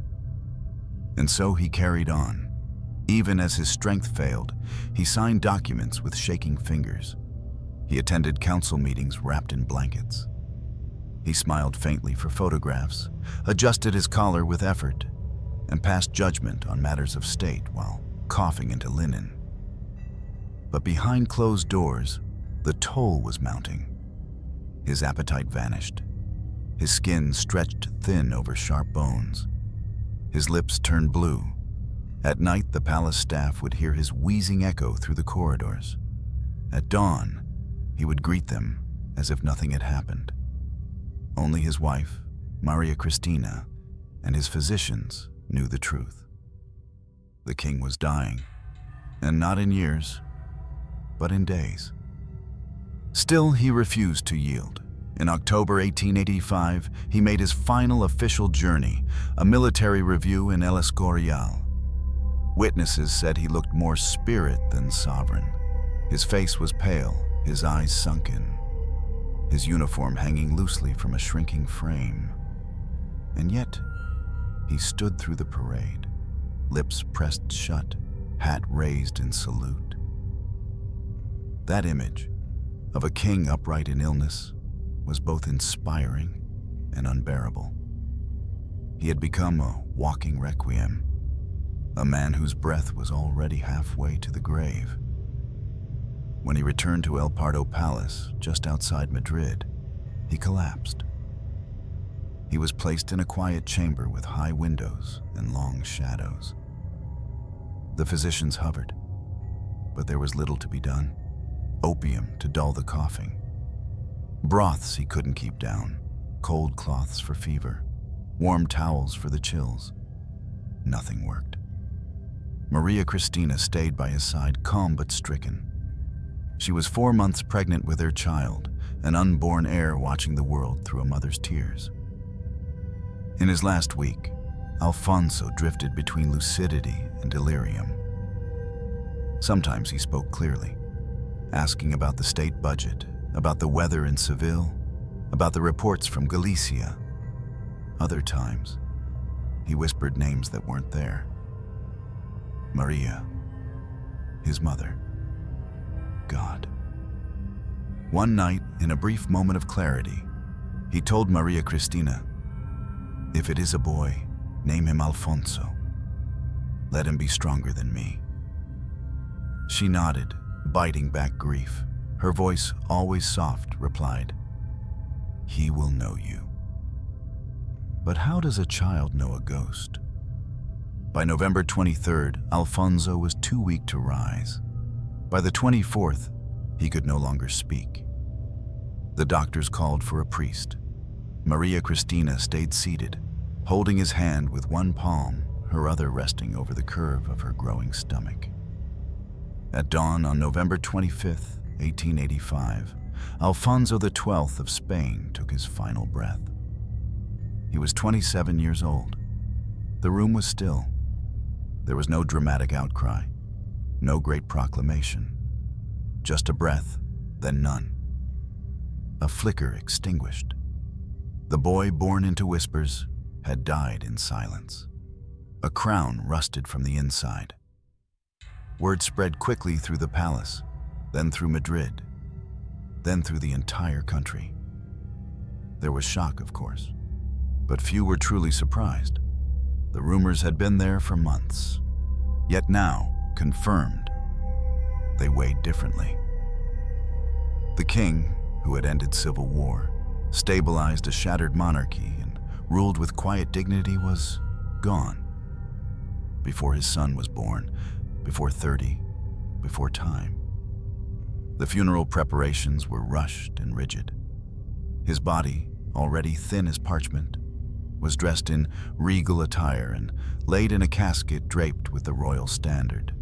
And so he carried on. Even as his strength failed, he signed documents with shaking fingers. He attended council meetings wrapped in blankets. He smiled faintly for photographs, adjusted his collar with effort, and passed judgment on matters of state while coughing into linen. But behind closed doors, the toll was mounting. His appetite vanished. His skin stretched thin over sharp bones. His lips turned blue. At night, the palace staff would hear his wheezing echo through the corridors. At dawn, he would greet them as if nothing had happened. Only his wife, Maria Christina, and his physicians knew the truth. The king was dying, and not in years, but in days. Still, he refused to yield. In October 1885, he made his final official journey, a military review in El Escorial. Witnesses said he looked more spirit than sovereign. His face was pale, his eyes sunken, his uniform hanging loosely from a shrinking frame. And yet, he stood through the parade, lips pressed shut, hat raised in salute. That image of a king upright in illness was both inspiring and unbearable. He had become a walking requiem, a man whose breath was already halfway to the grave. When he returned to El Pardo Palace, just outside Madrid, he collapsed. He was placed in a quiet chamber with high windows and long shadows. The physicians hovered, but there was little to be done. Opium to dull the coughing. Broths he couldn't keep down, cold cloths for fever, warm towels for the chills. Nothing worked. Maria Christina stayed by his side, calm but stricken. She was 4 months pregnant with their child, an unborn heir watching the world through a mother's tears. In his last week, Alfonso drifted between lucidity and delirium. Sometimes he spoke clearly, asking about the state budget, about the weather in Seville, about the reports from Galicia. Other times, he whispered names that weren't there. Maria. his mother, God. One night, in a brief moment of clarity, he told Maria Cristina, "If it is a boy, name him Alfonso. Let him be stronger than me." She nodded, biting back grief. Her voice, always soft, replied, "He will know you." But how does a child know a ghost? By November 23rd, Alfonso was too weak to rise. By the 24th, he could no longer speak. The doctors called for a priest. Maria Cristina stayed seated, holding his hand with one palm, her other resting over the curve of her growing stomach. At dawn on November 25th, 1885, Alfonso XII of Spain took his final breath. He was 27 years old. The room was still. There was no dramatic outcry, no great proclamation. Just a breath, then none. A flicker extinguished. The boy, born into whispers, had died in silence. A crown rusted from the inside. Word spread quickly through the palace, then through Madrid, then through the entire country. There was shock, of course, but few were truly surprised. The rumors had been there for months. Yet now, confirmed, they weighed differently. The king, who had ended civil war, stabilized a shattered monarchy, and ruled with quiet dignity, was gone. Before his son was born, before 30, before time. The funeral preparations were rushed and rigid. His body, already thin as parchment, was dressed in regal attire and laid in a casket draped with the royal standard.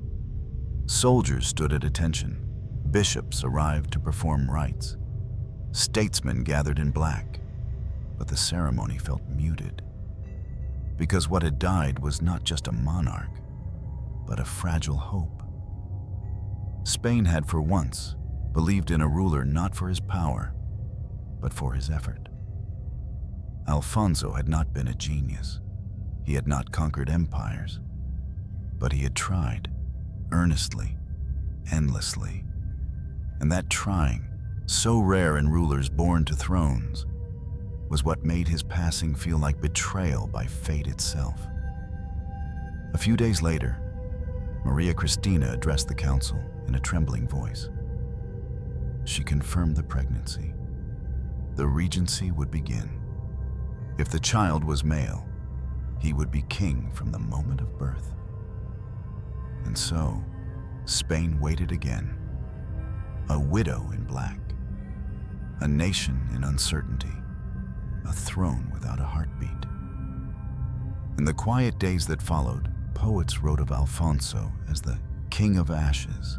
Soldiers stood at attention. Bishops arrived to perform rites. Statesmen gathered in black, but the ceremony felt muted. Because what had died was not just a monarch, but a fragile hope. Spain had for once believed in a ruler not for his power, but for his effort. Alfonso had not been a genius. He had not conquered empires, but he had tried, earnestly, endlessly. And that trying, so rare in rulers born to thrones, was what made his passing feel like betrayal by fate itself. A few days later, Maria Cristina addressed the council in a trembling voice. She confirmed the pregnancy. The regency would begin. If the child was male, he would be king from the moment of birth. And so, Spain waited again. A widow in black, a nation in uncertainty, a throne without a heartbeat. In the quiet days that followed, poets wrote of Alfonso as the King of Ashes,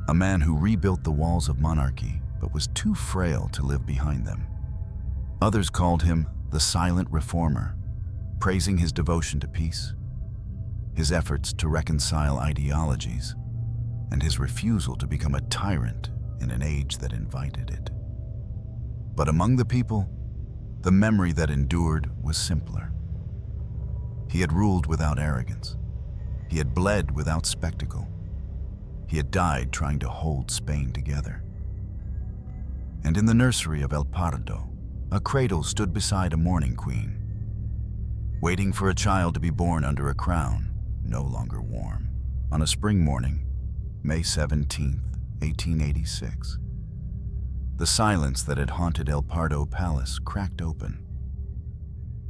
a man who rebuilt the walls of monarchy but was too frail to live behind them. Others called him the silent reformer, praising his devotion to peace, his efforts to reconcile ideologies, and his refusal to become a tyrant in an age that invited it. But among the people, the memory that endured was simpler. He had ruled without arrogance. He had bled without spectacle. He had died trying to hold Spain together. And in the nursery of El Pardo, a cradle stood beside a mourning queen, waiting for a child to be born under a crown no longer warm. On a spring morning, May 17th, 1886, the silence that had haunted El Pardo Palace cracked open.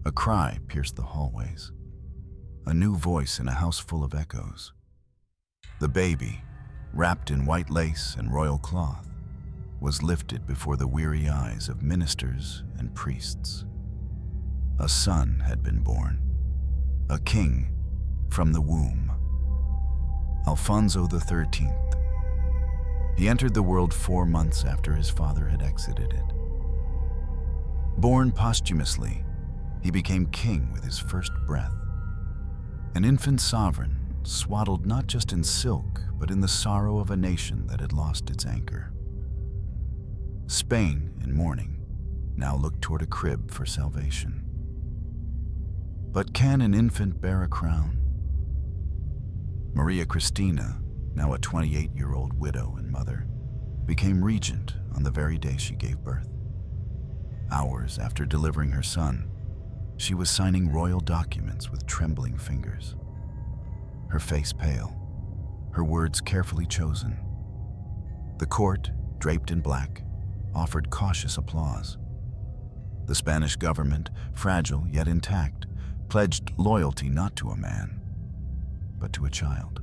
A cry pierced the hallways, a new voice in a house full of echoes. The baby, wrapped in white lace and royal cloth, was lifted before the weary eyes of ministers and priests. A son had been born, a king from the womb. Alfonso XIII. He entered the world 4 months after his father had exited it. Born posthumously, he became king with his first breath. An infant sovereign, swaddled not just in silk, but in the sorrow of a nation that had lost its anchor. Spain, in mourning, now looked toward a crib for salvation. But can an infant bear a crown? Maria Cristina, now a 28-year-old widow and mother, became regent on the very day she gave birth. Hours after delivering her son, she was signing royal documents with trembling fingers. Her face pale, her words carefully chosen. The court, draped in black, offered cautious applause. The Spanish government, fragile yet intact, pledged loyalty not to a man, but to a child.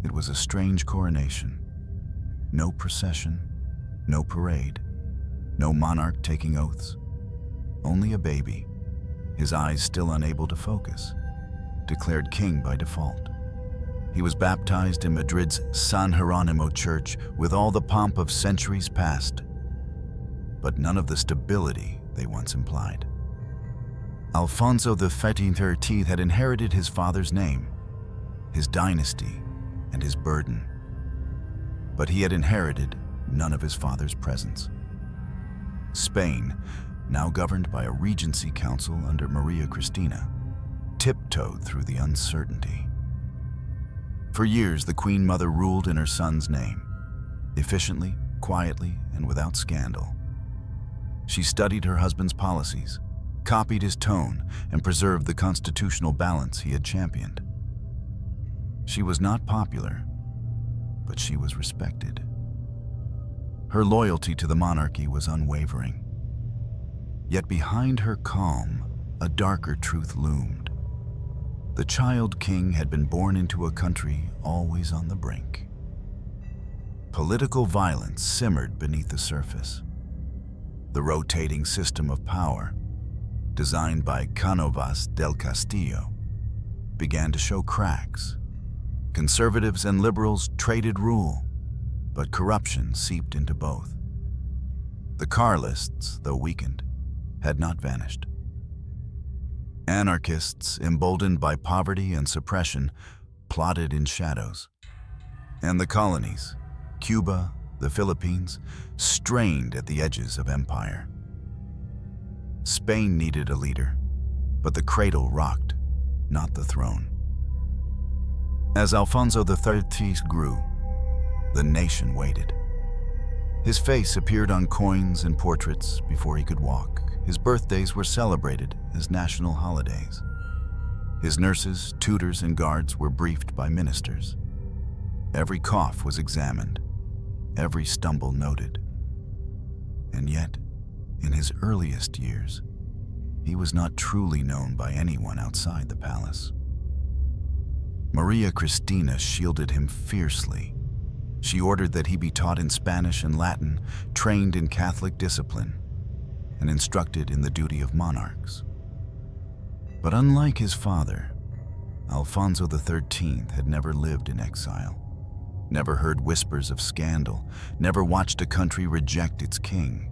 It was a strange coronation. No procession, no parade, no monarch taking oaths. Only a baby, his eyes still unable to focus, declared king by default. He was baptized in Madrid's San Jeronimo church with all the pomp of centuries past, but none of the stability they once implied. Alfonso XIII had inherited his father's name, his dynasty, and his burden. But he had inherited none of his father's presence. Spain, now governed by a regency council under Maria Cristina, tiptoed through the uncertainty. For years, the Queen Mother ruled in her son's name, efficiently, quietly, and without scandal. She studied her husband's policies, copied his tone, and preserved the constitutional balance he had championed. She was not popular, but she was respected. Her loyalty to the monarchy was unwavering. Yet behind her calm, a darker truth loomed. The child king had been born into a country always on the brink. Political violence simmered beneath the surface. The rotating system of power, designed by Cánovas del Castillo, began to show cracks. Conservatives and liberals traded rule, but corruption seeped into both. The carlists, though weakened, had not vanished. Anarchists, emboldened by poverty and suppression, plotted in shadows. And the colonies, Cuba, the Philippines, strained at the edges of empire. Spain needed a leader, but the cradle rocked, not the throne. As Alfonso XIII grew, the nation waited. His face appeared on coins and portraits before he could walk. His birthdays were celebrated as national holidays. His nurses, tutors, and guards were briefed by ministers. Every cough was examined, every stumble noted. And yet, in his earliest years, he was not truly known by anyone outside the palace. Maria Cristina shielded him fiercely. She ordered that he be taught in Spanish and Latin, trained in Catholic discipline, and instructed in the duty of monarchs. But unlike his father, Alfonso XIII had never lived in exile, never heard whispers of scandal, never watched a country reject its king.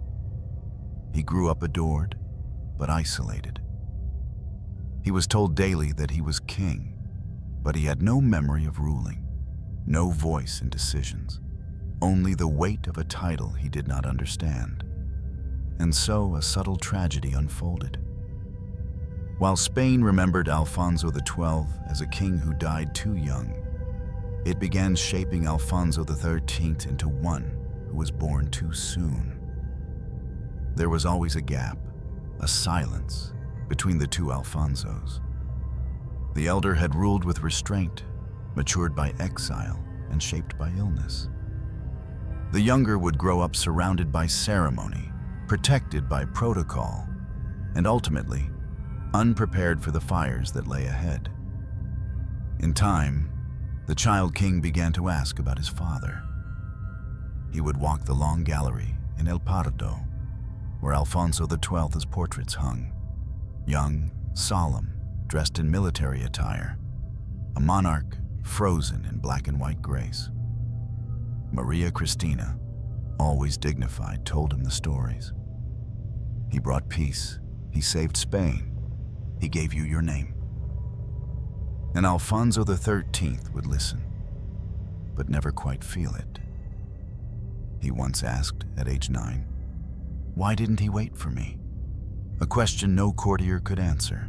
He grew up adored, but isolated. He was told daily that he was king, but he had no memory of ruling, no voice in decisions, only the weight of a title he did not understand. And so a subtle tragedy unfolded. While Spain remembered Alfonso XII as a king who died too young, it began shaping Alfonso XIII into one who was born too soon. There was always a gap, a silence, between the two Alfonsos. The elder had ruled with restraint, matured by exile, and shaped by illness. The younger would grow up surrounded by ceremony, protected by protocol, and ultimately, unprepared for the fires that lay ahead. In time, the child king began to ask about his father. He would walk the long gallery in El Pardo, where Alfonso XII's portraits hung, young, solemn, dressed in military attire, a monarch frozen in black and white grace. Maria Cristina, always dignified, told him the stories. He brought peace, he saved Spain, he gave you your name. And Alfonso XIII would listen, but never quite feel it. He once asked, at age 9, "Why didn't he wait for me?" A question no courtier could answer.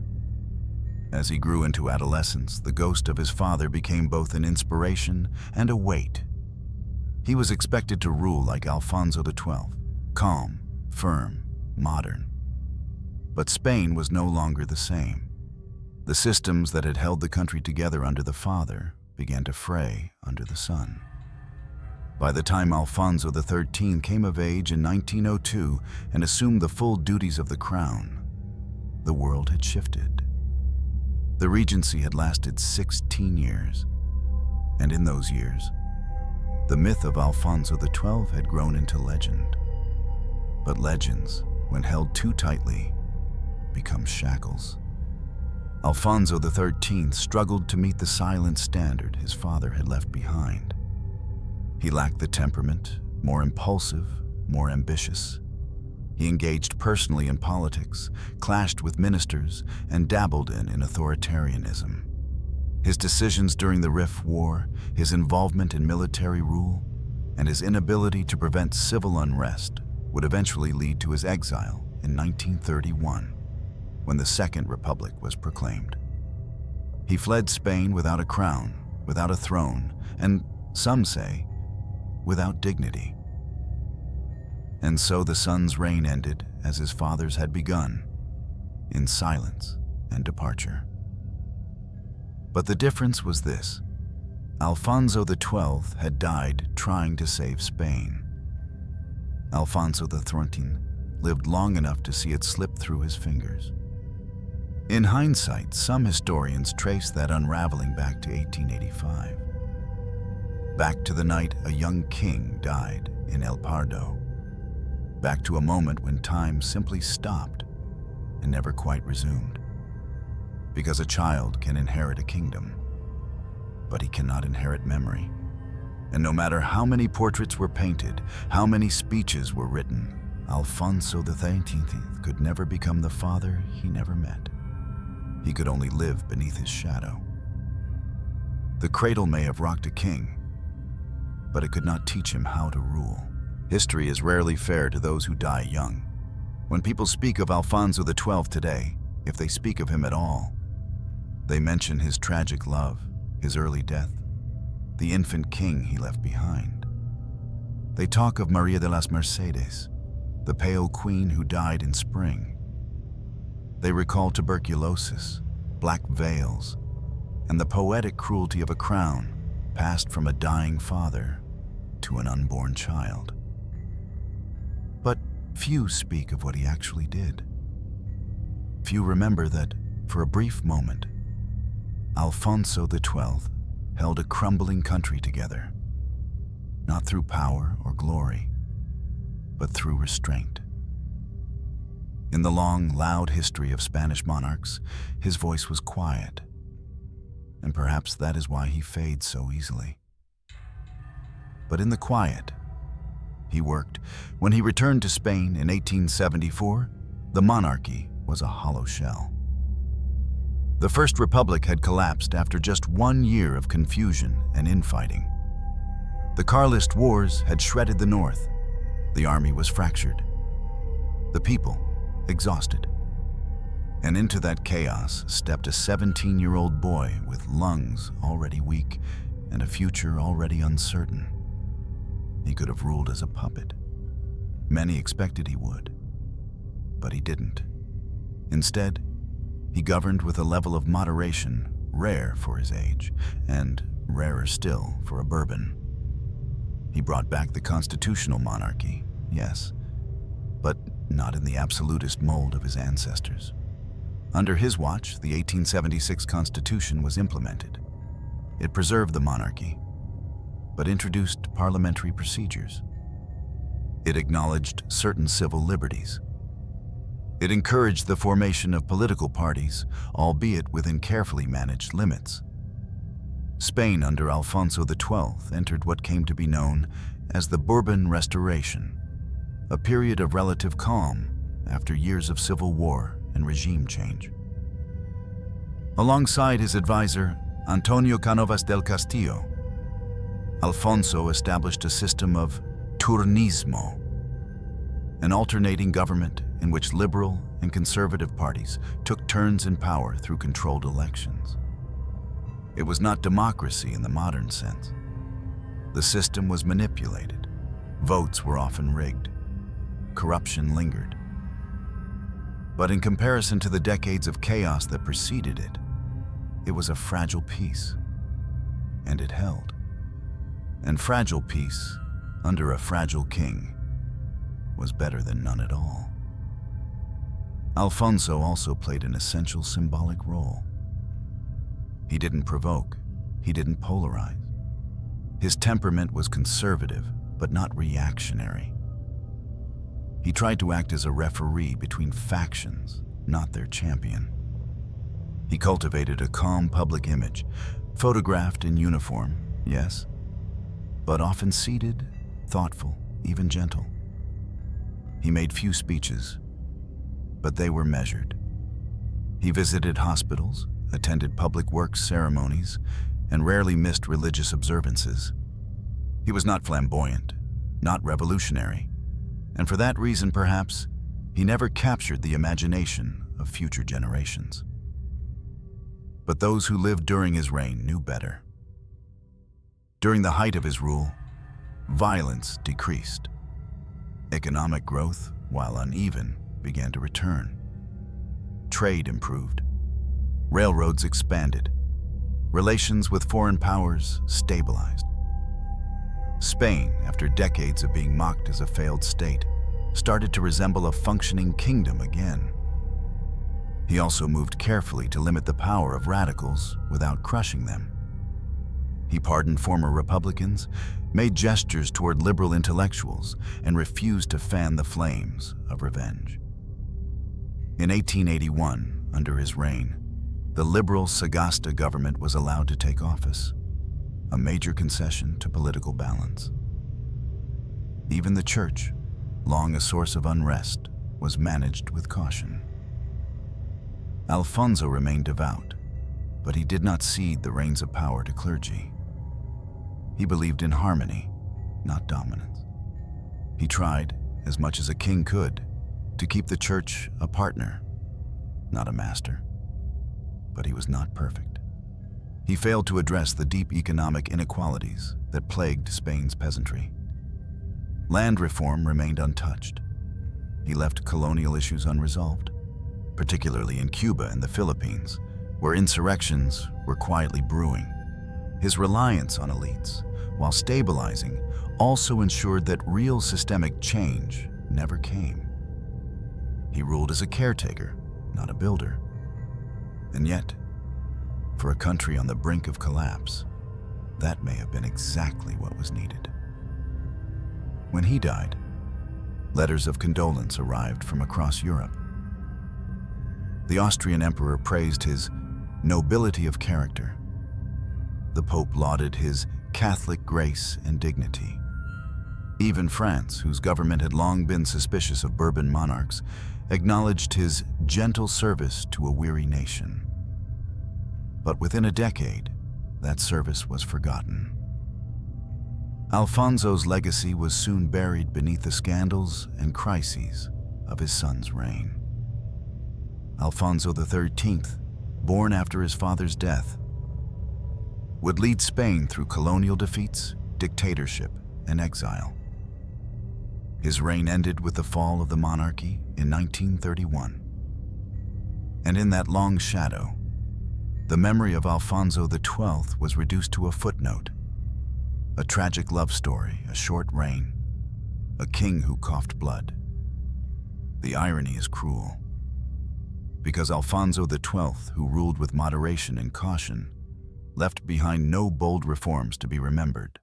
As he grew into adolescence, the ghost of his father became both an inspiration and a weight. He was expected to rule like Alfonso XII, calm, firm, modern. But Spain was no longer the same. The systems that had held the country together under the father began to fray under the son. By the time Alfonso XIII came of age in 1902 and assumed the full duties of the crown, the world had shifted. The regency had lasted 16 years, and in those years, the myth of Alfonso XII had grown into legend. But legends, when held too tightly, become shackles. Alfonso XIII struggled to meet the silent standard his father had left behind. He lacked the temperament, more impulsive, more ambitious. He engaged personally in politics, clashed with ministers, and dabbled in authoritarianism. His decisions during the Rif War, his involvement in military rule, and his inability to prevent civil unrest would eventually lead to his exile in 1931, when the Second Republic was proclaimed. He fled Spain without a crown, without a throne, and, some say, without dignity. And so the son's reign ended as his father's had begun, in silence and departure. But the difference was this: Alfonso XII had died trying to save Spain. Alfonso XIII lived long enough to see it slip through his fingers. In hindsight, some historians trace that unraveling back to 1885. Back to the night a young king died in El Pardo. Back to a moment when time simply stopped and never quite resumed. Because a child can inherit a kingdom, but he cannot inherit memory. And no matter how many portraits were painted, how many speeches were written, Alfonso XIII could never become the father he never met. He could only live beneath his shadow. The cradle may have rocked a king, but it could not teach him how to rule. History is rarely fair to those who die young. When people speak of Alfonso XII today, if they speak of him at all, they mention his tragic love, his early death, the infant king he left behind. They talk of Maria de las Mercedes, the pale queen who died in spring. They recall tuberculosis, black veils, and the poetic cruelty of a crown passed from a dying father to an unborn child. But few speak of what he actually did. Few remember that, for a brief moment, Alfonso XII held a crumbling country together, not through power or glory, but through restraint. In the long, loud history of Spanish monarchs, his voice was quiet, and perhaps that is why he fades so easily. But in the quiet, he worked. When he returned to Spain in 1874, the monarchy was a hollow shell. The First Republic had collapsed after just 1 year of confusion and infighting. The Carlist wars had shredded the north. The army was fractured. The people, exhausted. And into that chaos stepped a 17-year-old boy with lungs already weak and a future already uncertain. He could have ruled as a puppet. Many expected he would, but he didn't. Instead, he governed with a level of moderation rare for his age, and rarer still for a bourbon. He brought back the constitutional monarchy, yes, but not in the absolutist mold of his ancestors. Under his watch, the 1876 Constitution was implemented. It preserved the monarchy, but introduced parliamentary procedures. It acknowledged certain civil liberties. It encouraged the formation of political parties, albeit within carefully managed limits. Spain under Alfonso XII entered what came to be known as the Bourbon Restoration, a period of relative calm after years of civil war and regime change. Alongside his advisor, Antonio Cánovas del Castillo, Alfonso established a system of turnismo, an alternating government in which liberal and conservative parties took turns in power through controlled elections. It was not democracy in the modern sense. The system was manipulated. Votes were often rigged. Corruption lingered. But in comparison to the decades of chaos that preceded it, it was a fragile peace, and it held. And fragile peace, under a fragile king, was better than none at all. Alfonso also played an essential symbolic role. He didn't provoke, he didn't polarize. His temperament was conservative, but not reactionary. He tried to act as a referee between factions, not their champion. He cultivated a calm public image, photographed in uniform, yes, but often seated, thoughtful, even gentle. He made few speeches, but they were measured. He visited hospitals, attended public works ceremonies, and rarely missed religious observances. He was not flamboyant, not revolutionary, and for that reason, perhaps, he never captured the imagination of future generations. But those who lived during his reign knew better. During the height of his rule, violence decreased. Economic growth, while uneven, began to return. Trade improved. Railroads expanded. Relations with foreign powers stabilized. Spain, after decades of being mocked as a failed state, started to resemble a functioning kingdom again. He also moved carefully to limit the power of radicals without crushing them. He pardoned former Republicans, made gestures toward liberal intellectuals, and refused to fan the flames of revenge. In 1881, under his reign, the liberal Sagasta government was allowed to take office, a major concession to political balance. Even the church, long a source of unrest, was managed with caution. Alfonso remained devout, but he did not cede the reins of power to clergy. He believed in harmony, not dominance. He tried, as much as a king could, to keep the church a partner, not a master. But he was not perfect. He failed to address the deep economic inequalities that plagued Spain's peasantry. Land reform remained untouched. He left colonial issues unresolved, particularly in Cuba and the Philippines, where insurrections were quietly brewing. His reliance on elites, while stabilizing, also ensured that real systemic change never came. He ruled as a caretaker, not a builder. And yet, for a country on the brink of collapse, that may have been exactly what was needed. When he died, letters of condolence arrived from across Europe. The Austrian emperor praised his nobility of character. The Pope lauded his Catholic grace and dignity. Even France, whose government had long been suspicious of Bourbon monarchs, acknowledged his gentle service to a weary nation. But within a decade, that service was forgotten. Alfonso's legacy was soon buried beneath the scandals and crises of his son's reign. Alfonso XIII, born after his father's death, would lead Spain through colonial defeats, dictatorship, and exile. His reign ended with the fall of the monarchy in 1931. And in that long shadow, the memory of Alfonso XII was reduced to a footnote, a tragic love story, a short reign, a king who coughed blood. The irony is cruel, because Alfonso XII, who ruled with moderation and caution, left behind no bold reforms to be remembered,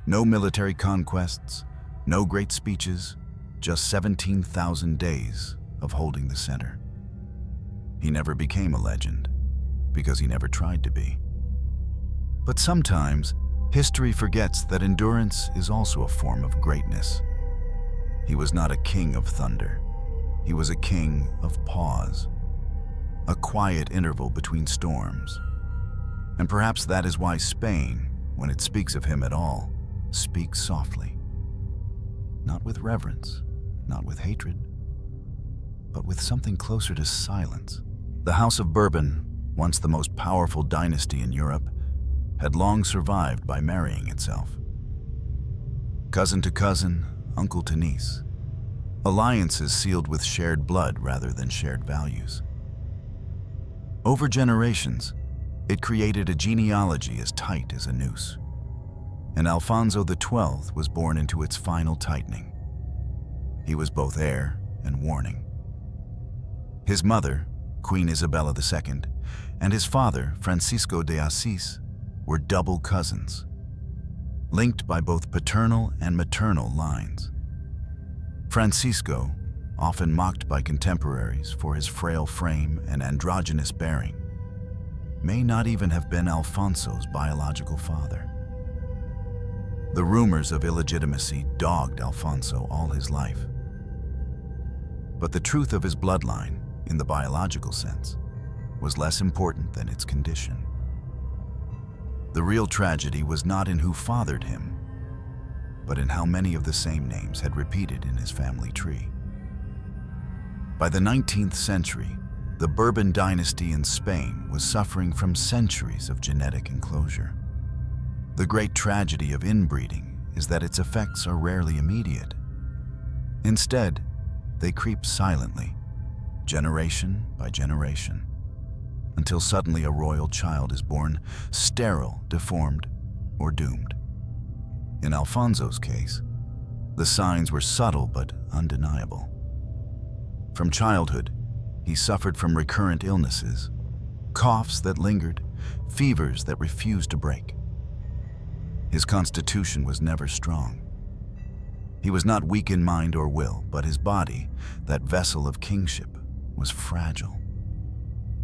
no military conquests, no great speeches, just 17,000 days of holding the center. He never became a legend, because he never tried to be. But sometimes, history forgets that endurance is also a form of greatness. He was not a king of thunder. He was a king of pause, a quiet interval between storms. And perhaps that is why Spain, when it speaks of him at all, speaks softly. Not with reverence, not with hatred, but with something closer to silence. The House of Bourbon, once the most powerful dynasty in Europe, had long survived by marrying itself. Cousin to cousin, uncle to niece. Alliances sealed with shared blood rather than shared values. Over generations, it created a genealogy as tight as a noose. And Alfonso XII was born into its final tightening. He was both heir and warning. His mother, Queen Isabella II, and his father, Francisco de Assis, were double cousins, linked by both paternal and maternal lines. Francisco, often mocked by contemporaries for his frail frame and androgynous bearing, may not even have been Alfonso's biological father. The rumors of illegitimacy dogged Alfonso all his life. But the truth of his bloodline, in the biological sense, was less important than its condition. The real tragedy was not in who fathered him, but in how many of the same names had repeated in his family tree. By the 19th century, the Bourbon dynasty in Spain was suffering from centuries of genetic enclosure. The great tragedy of inbreeding is that its effects are rarely immediate. Instead, they creep silently, generation by generation, until suddenly a royal child is born, sterile, deformed, or doomed. In Alfonso's case, the signs were subtle but undeniable. From childhood, he suffered from recurrent illnesses, coughs that lingered, fevers that refused to break. His constitution was never strong. He was not weak in mind or will, but his body, that vessel of kingship, was fragile.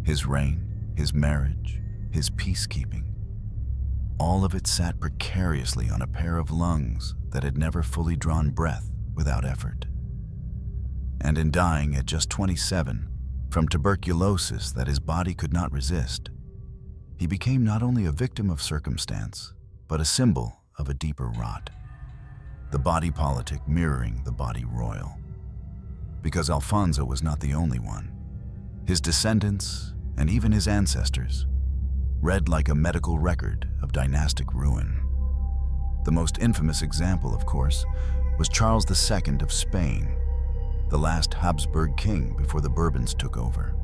His reign, his marriage, his peacekeeping, all of it sat precariously on a pair of lungs that had never fully drawn breath without effort. And in dying at just 27, from tuberculosis that his body could not resist, he became not only a victim of circumstance, but a symbol of a deeper rot. The body politic mirroring the body royal. Because Alfonso was not the only one. His descendants, and even his ancestors, read like a medical record of dynastic ruin. The most infamous example, of course, was Charles II of Spain, the last Habsburg king before the Bourbons took over.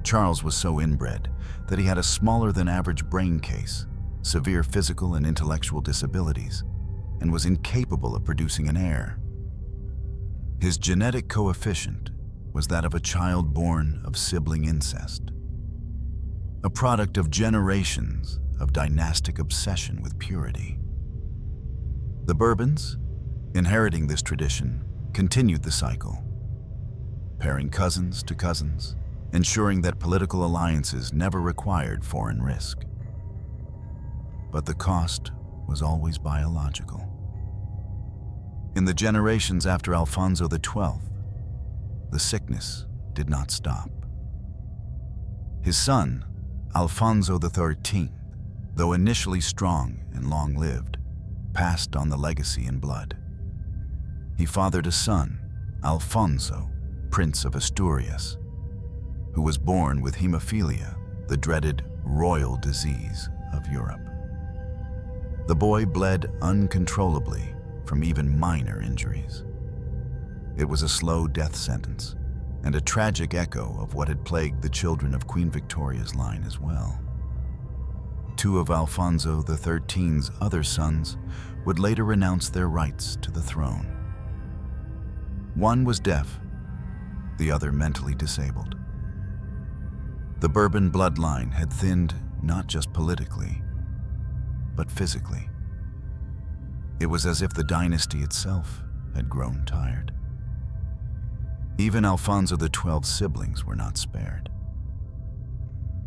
Charles was so inbred that he had a smaller than average brain case, severe physical and intellectual disabilities, and was incapable of producing an heir. His genetic coefficient was that of a child born of sibling incest, a product of generations of dynastic obsession with purity. The Bourbons, inheriting this tradition, continued the cycle, pairing cousins to cousins, ensuring that political alliances never required foreign risk. But the cost was always biological. In the generations after Alfonso XII, the sickness did not stop. His son, Alfonso XIII, though initially strong and long-lived, passed on the legacy in blood. He fathered a son, Alfonso, Prince of Asturias, who was born with hemophilia, the dreaded royal disease of Europe. The boy bled uncontrollably from even minor injuries. It was a slow death sentence, and a tragic echo of what had plagued the children of Queen Victoria's line as well. Two of Alfonso XIII's other sons would later renounce their rights to the throne. One was deaf, the other mentally disabled. The Bourbon bloodline had thinned not just politically, but physically. It was as if the dynasty itself had grown tired. Even Alfonso XII's siblings were not spared.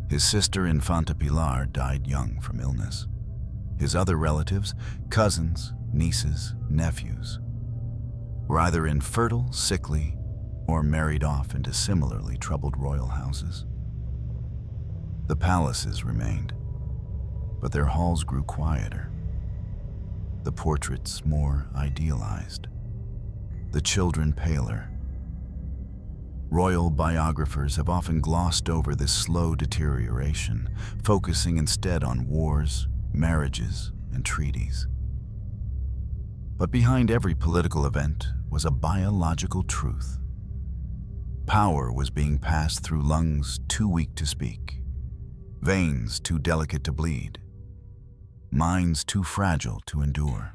His sister Infanta Pilar died young from illness. His other relatives, cousins, nieces, nephews, were either infertile, sickly, or married off into similarly troubled royal houses. The palaces remained, but their halls grew quieter, the portraits more idealized, the children paler, Royal biographers have often glossed over this slow deterioration, focusing instead on wars, marriages, and treaties. But behind every political event was a biological truth. Power was being passed through lungs too weak to speak, veins too delicate to bleed, minds too fragile to endure.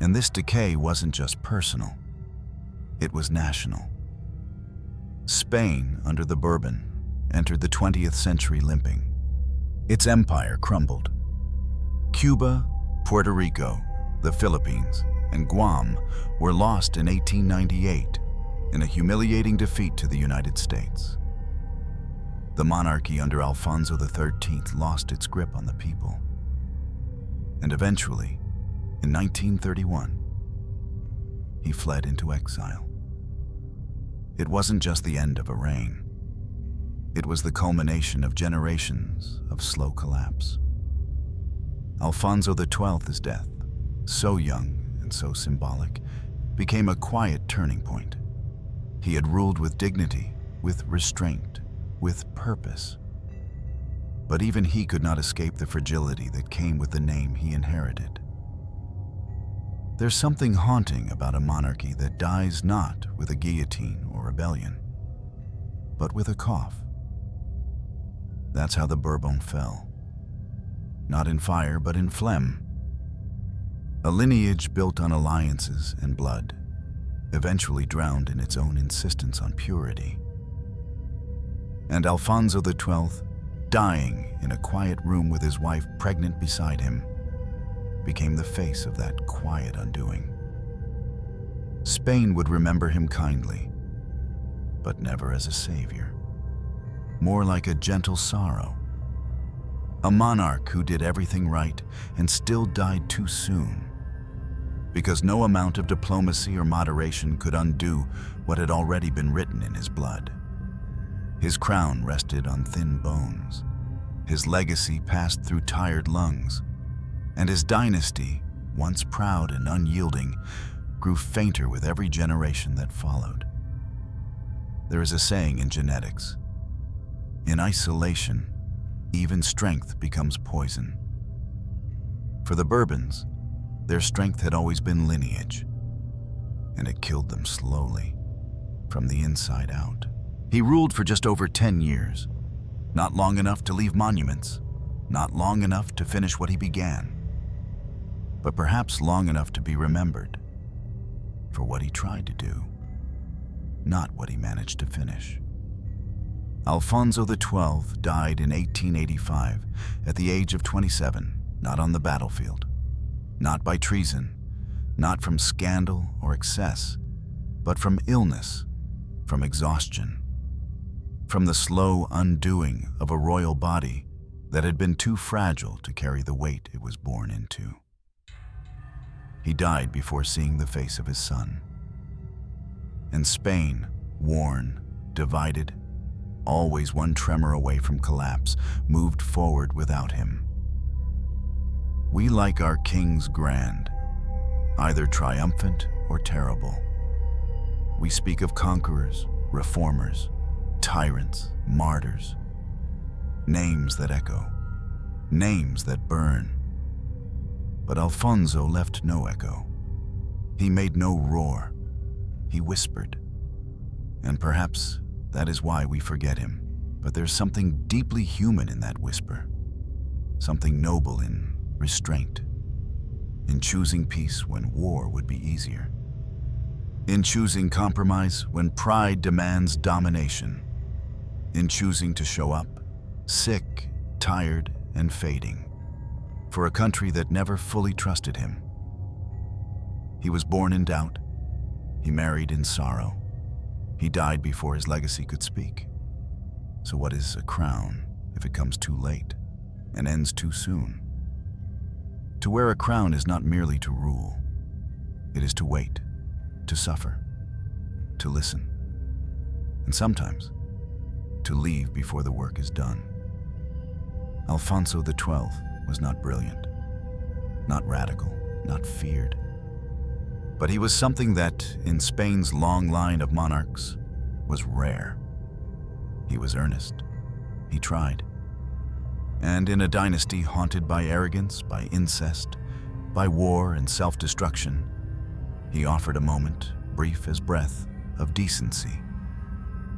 And this decay wasn't just personal, it was national. Spain, under the Bourbon, entered the 20th century limping. Its empire crumbled. Cuba, Puerto Rico, the Philippines, and Guam were lost in 1898 in a humiliating defeat to the United States. The monarchy under Alfonso XIII lost its grip on the people. And eventually, in 1931, he fled into exile. It wasn't just the end of a reign. It was the culmination of generations of slow collapse. Alfonso XII's death, so young and so symbolic, became a quiet turning point. He had ruled with dignity, with restraint, with purpose. But even he could not escape the fragility that came with the name he inherited. There's something haunting about a monarchy that dies not with a guillotine or rebellion, but with a cough. That's how the Bourbon fell. Not in fire, but in phlegm. A lineage built on alliances and blood, eventually drowned in its own insistence on purity. And Alfonso XII, dying in a quiet room with his wife pregnant beside him, became the face of that quiet undoing. Spain would remember him kindly, but never as a savior. More like a gentle sorrow. A monarch who did everything right and still died too soon, because no amount of diplomacy or moderation could undo what had already been written in his blood. His crown rested on thin bones. His legacy passed through tired lungs. And his dynasty, once proud and unyielding, grew fainter with every generation that followed. There is a saying in genetics: in isolation, even strength becomes poison. For the Bourbons, their strength had always been lineage, and it killed them slowly, from the inside out. He ruled for just over 10 years, not long enough to leave monuments, not long enough to finish what he began, but perhaps long enough to be remembered for what he tried to do, not what he managed to finish. Alfonso XII died in 1885 at the age of 27, not on the battlefield, not by treason, not from scandal or excess, but from illness, from exhaustion, from the slow undoing of a royal body that had been too fragile to carry the weight it was born into. He died before seeing the face of his son. And Spain, worn, divided, always one tremor away from collapse, moved forward without him. We like our kings grand, either triumphant or terrible. We speak of conquerors, reformers, tyrants, martyrs. Names that echo, names that burn. But Alfonso left no echo. He made no roar. He whispered. And perhaps that is why we forget him. But there's something deeply human in that whisper. Something noble in restraint. In choosing peace when war would be easier. In choosing compromise when pride demands domination. In choosing to show up, sick, tired, and fading, for a country that never fully trusted him. He was born in doubt. He married in sorrow. He died before his legacy could speak. So what is a crown if it comes too late and ends too soon? To wear a crown is not merely to rule. It is to wait, to suffer, to listen, and sometimes to leave before the work is done. Alfonso XII was not brilliant, not radical, not feared. But he was something that, in Spain's long line of monarchs, was rare. He was earnest. He tried. And in a dynasty haunted by arrogance, by incest, by war and self-destruction, he offered a moment, brief as breath, of decency.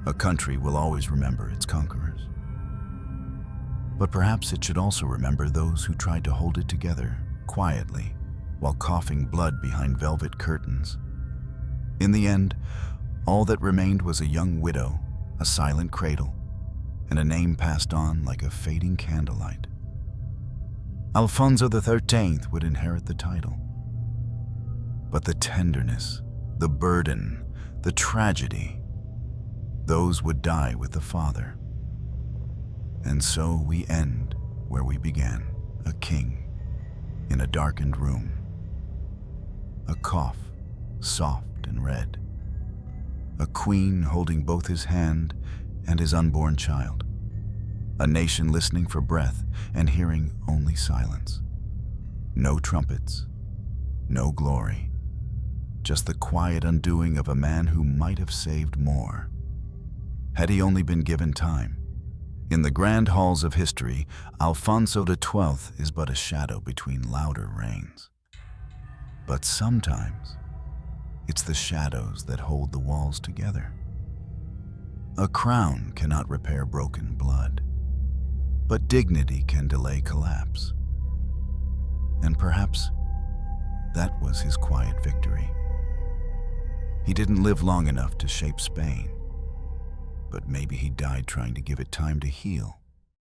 A country will always remember its conquerors. But perhaps it should also remember those who tried to hold it together, quietly, while coughing blood behind velvet curtains. In the end, all that remained was a young widow, a silent cradle, and a name passed on like a fading candlelight. Alfonso XIII would inherit the title. But the tenderness, the burden, the tragedy, those would die with the father. And so we end where we began, a king in a darkened room. A cough, soft and red. A queen holding both his hand and his unborn child. A nation listening for breath and hearing only silence. No trumpets, no glory. Just the quiet undoing of a man who might have saved more, had he only been given time. In the grand halls of history, Alfonso XII is but a shadow between louder reigns. But sometimes, it's the shadows that hold the walls together. A crown cannot repair broken blood, but dignity can delay collapse. And perhaps that was his quiet victory. He didn't live long enough to shape Spain, but maybe he died trying to give it time to heal.